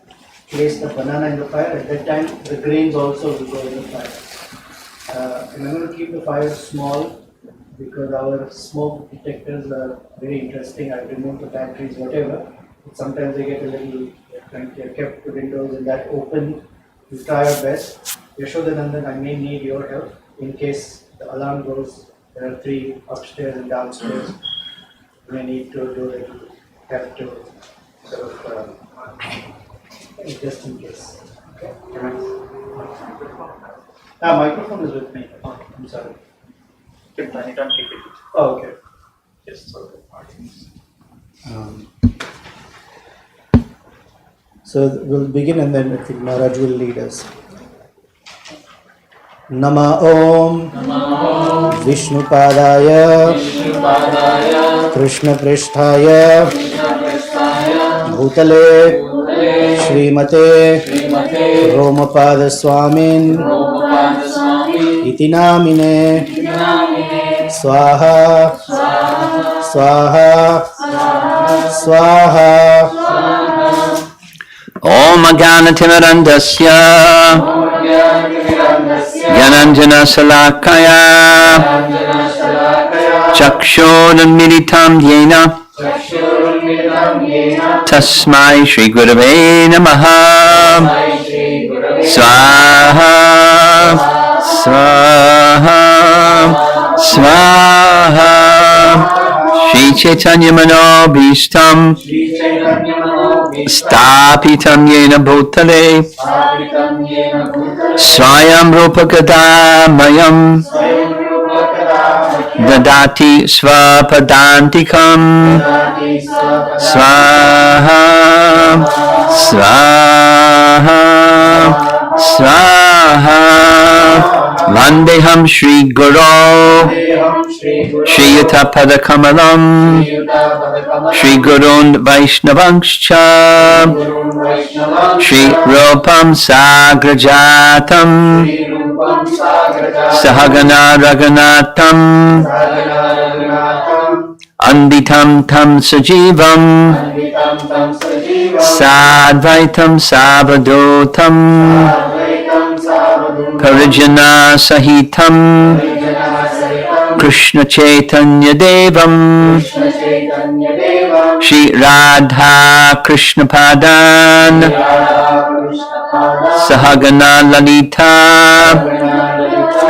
place the banana in the fire, at that time the grains also will go in the fire. And I'm going to keep the fire small because our smoke detectors are very interesting. I remove the batteries, whatever. But sometimes they get a little cranky. They're kept windows and that open. We try our best. Yashodanandan, I may need your help in case the alarm goes. There are three upstairs and downstairs. We may need to do it. Have to sort of just in case. Okay. Microphone is with me. Oh, I'm sorry. You can turn it on, keep it. Oh, okay. Just so So we'll begin and then I think Maharaj will lead us. Nama Om Vishnupadaya Krishna Pristhaya Bhutale Srimate Romapada Swamin Iti Namine Swaha Swaha Swaha Om Aganatimurandasya Yananjana Salakaya Chakshurunmilitam Yena Tasmai Shri Gurave Namaha Swaha, Swaha, Swaha. Shri Chaitanya Manobhishtam Stapitam Yena Bhutale Swayam Rupa Kadamayam Dadati Swapadantikam Swaha, Swaha, Swaha. Vandeham Shri Guru Shri Yuta Padakamalam Shri Gurun Vaishnavangscha Shri Rupam Sagrajatam Sahagana Raghunatam Anditam Tam Sajivam Sadvaitam Savadotam Parijana Sahitam Krishna Chaitanya Devam Shri Radha Krishna Padan Sahagana Lalita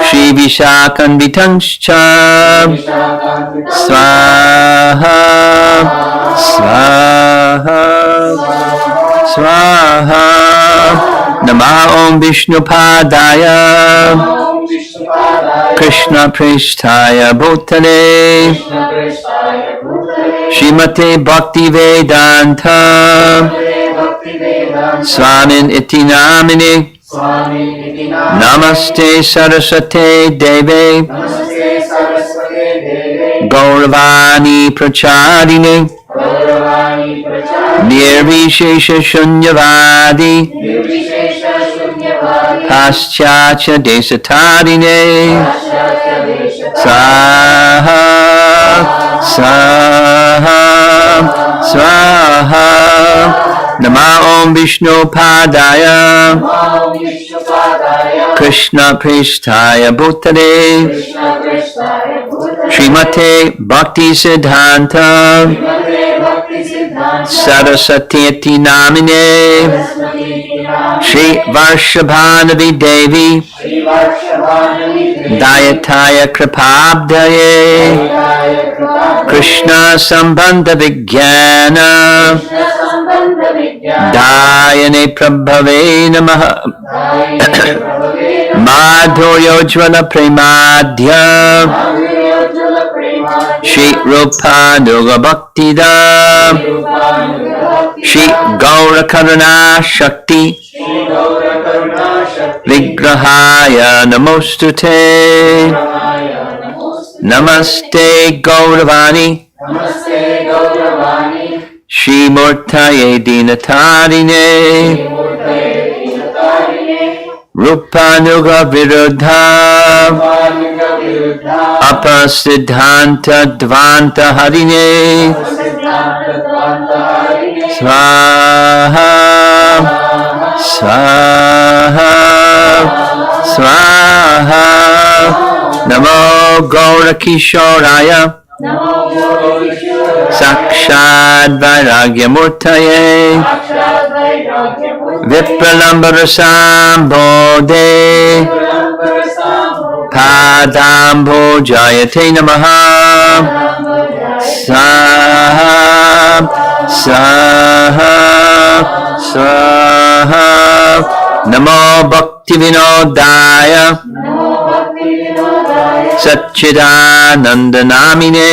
Shri Vishakanditanscha Swaha, Swaha, Swaha. Namah Om Vishnu Padaya Krishna Prishtaya Bhutale Shrimate Bhakti Vedanta Swamin Iti Namine Namaste Saraswate Deve Gauravani Pracharine Nirvishesha Shunyavadi Paschatya Desatarine Swaha, Swaha, Swaha. Namah Om Vishnu Padaya Krishna Prishtaya Bhutale Srimate Bhakti Siddhanta Saraswati Namine Shri Varshabhanavi Devi Dayataya Kripabdaye Krishna Sambandha Vijnana Dayane Prabhave Namaha Madhuryojvala Premadhya Shri Rupa Nuga Bhaktida Shri Gaura Karuna Shakti Vigrahaya Namostute Namaste Gauravani Shri Murtaye Dinatarine Rupanuga Viruddha Apasiddhanta Dvanta Harine Swaha, Swaha, Swaha. Namo Gaura Kishoraya Sakshad Vairagya Murtaye Vipralambara Sambodhe Padambo Jayate Namaha Saha, Saha, Saha. Namo Bhakti Vinodaya Satchidananda Namine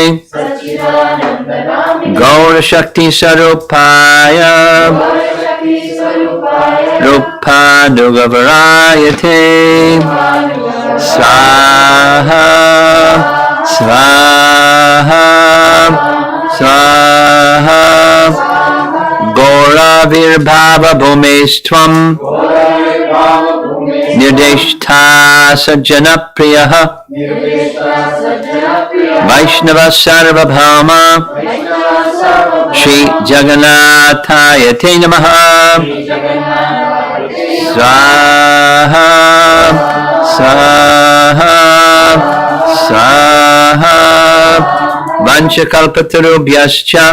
Gaura Shakti Sarupaya Rupa Nugavarayate Swaha, Swaha, Swaha. Gaura Virbhava Bhumestvam Nirdeshta Sajjana Priyaha Vaishnava Sarvabhauma Shri Jagannathaya Te Namaha Swaha, Swaha, Swaha. Vanchakalpatarubhyascha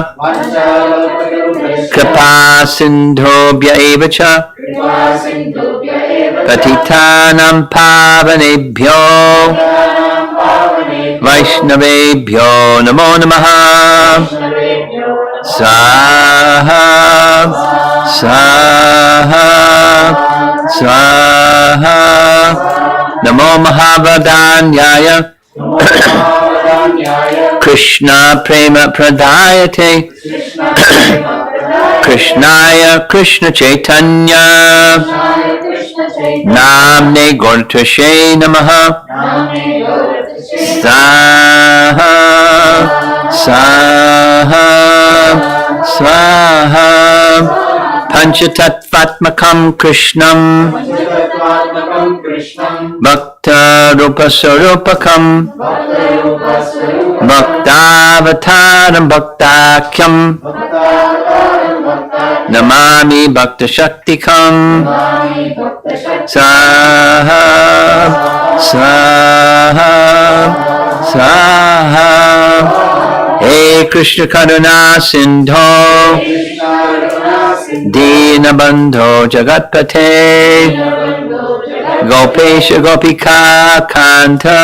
Kripa Sindhobhya eva cha Patitanam Pavanebhyo Vaishnavebhyo Namo Namaha Swaha Swaha Swaha Namo Mahavardhanyaya Krishna Prema Pradayate Krishnaya Krishna Chaitanya Namne Gaurtashe Namaha Swaha Swaha Swaha Panchatattvatmakam Krishnam Bhakta Rupa Sarupakam Bhaktavataram Bhaktakyam Namami Bhakta Shaktikam Swaha Swaha Swaha Hey Krishna Karuna Sindho Dinabandho Jagatpate Gopesha Gopika Kanta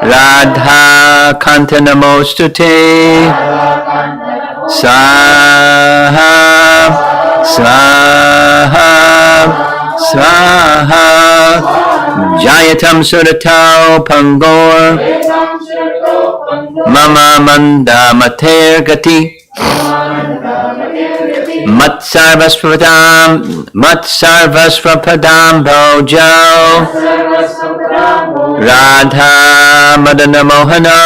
Radha Kanta Namostute Swaha Swaha Swaha Jayatam Suratau Pangor Mama Manda Mater Gati Matsarvasvapadam Bhojau Radha Madana Mohano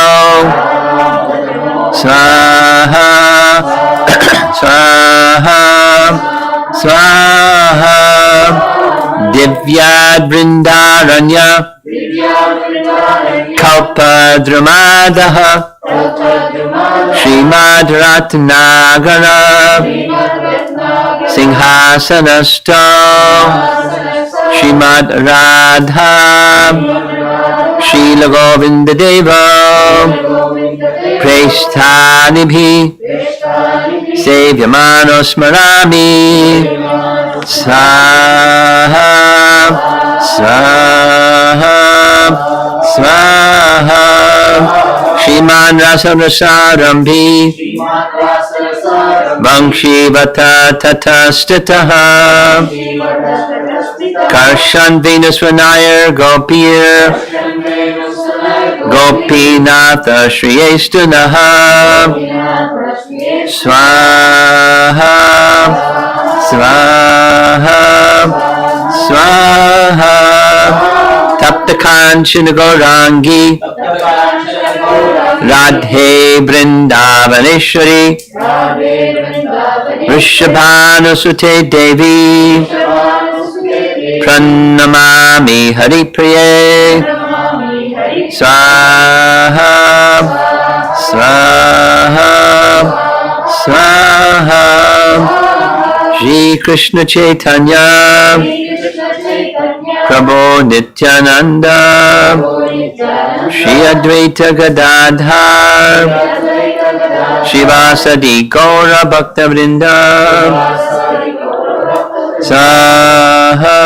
Swaha Swaha Swaha Divyad Vrindaranya Kalpadramadaha Srimad Ratnagara Singhasanasto Srimad Radha Srila Govinda Deva Preshtanibhi Sevyamano Smarami Swaha Swaha Swaha Shriman Rasarasarambhi Vankshivata Tatastataha Karshan Venuswanayar Gopir Gopinatha Shriyestanaha Swaha Swaha Swaha Tapta Kanchana Gaurangi Radhe Vrindavaneshwari Vrishabhanusute Devi Pranamami Hari Priye Swaha Swaha Swaha Shri Krishna Chaitanya Prabhu Nityananda Shri Advaita Gadadhar Shivasadi Gaura Bhakta Vrinda Swaha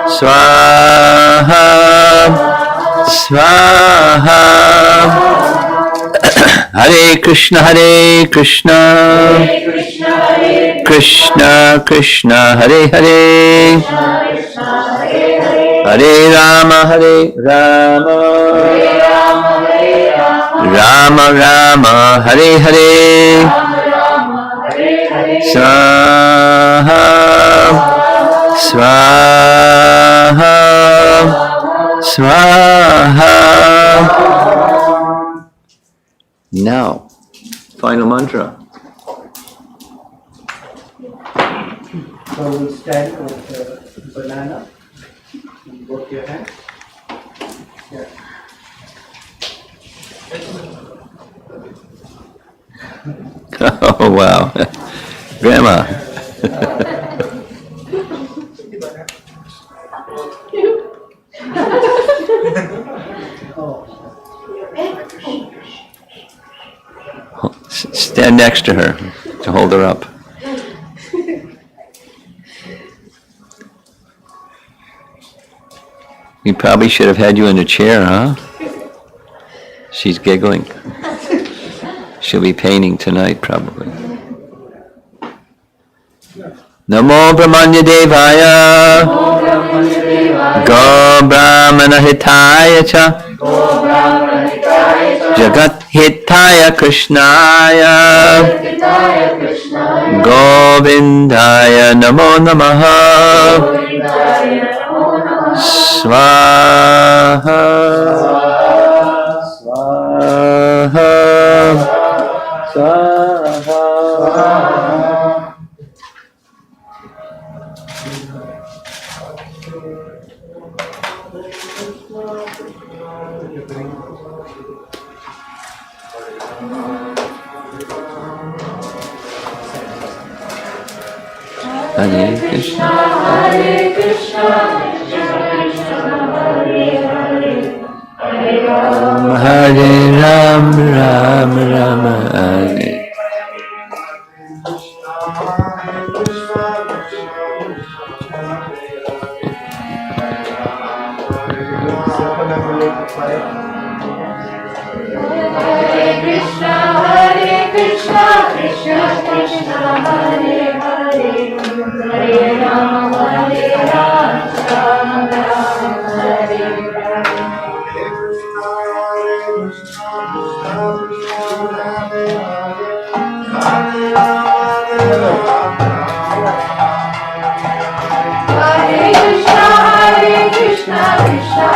Swaha Swaha Hare Krishna Krishna Krishna Hare Hare Hare Rama Rama Rama Hare Hare Swaha Swaha Swaha. Now, final mantra. So we'll stand with banana in both your hands. Yeah. Oh, wow. Grandma. Stand next to her to hold her up. We probably should have had you in a chair, huh? She's giggling. She'll be painting tonight, probably. Namo Brahmanya Devaya Go Brahmana Hitaya Cha Jagat Hitaya Krishnaya Govindaya Namo Namaha Swaha Swaha Swaha. Hare Krishna, Hare Krishna, Krishna Krishna, Hare Hare, Hare Rama, Hare Rama, Rama Rama, Hare. Hare Krishna, Hare Krishna, Krishna Krishna, Hare Hare, Hare Rama, Hare Rama, Rama Rama, Hare Hare. Hare Krishna, Krishna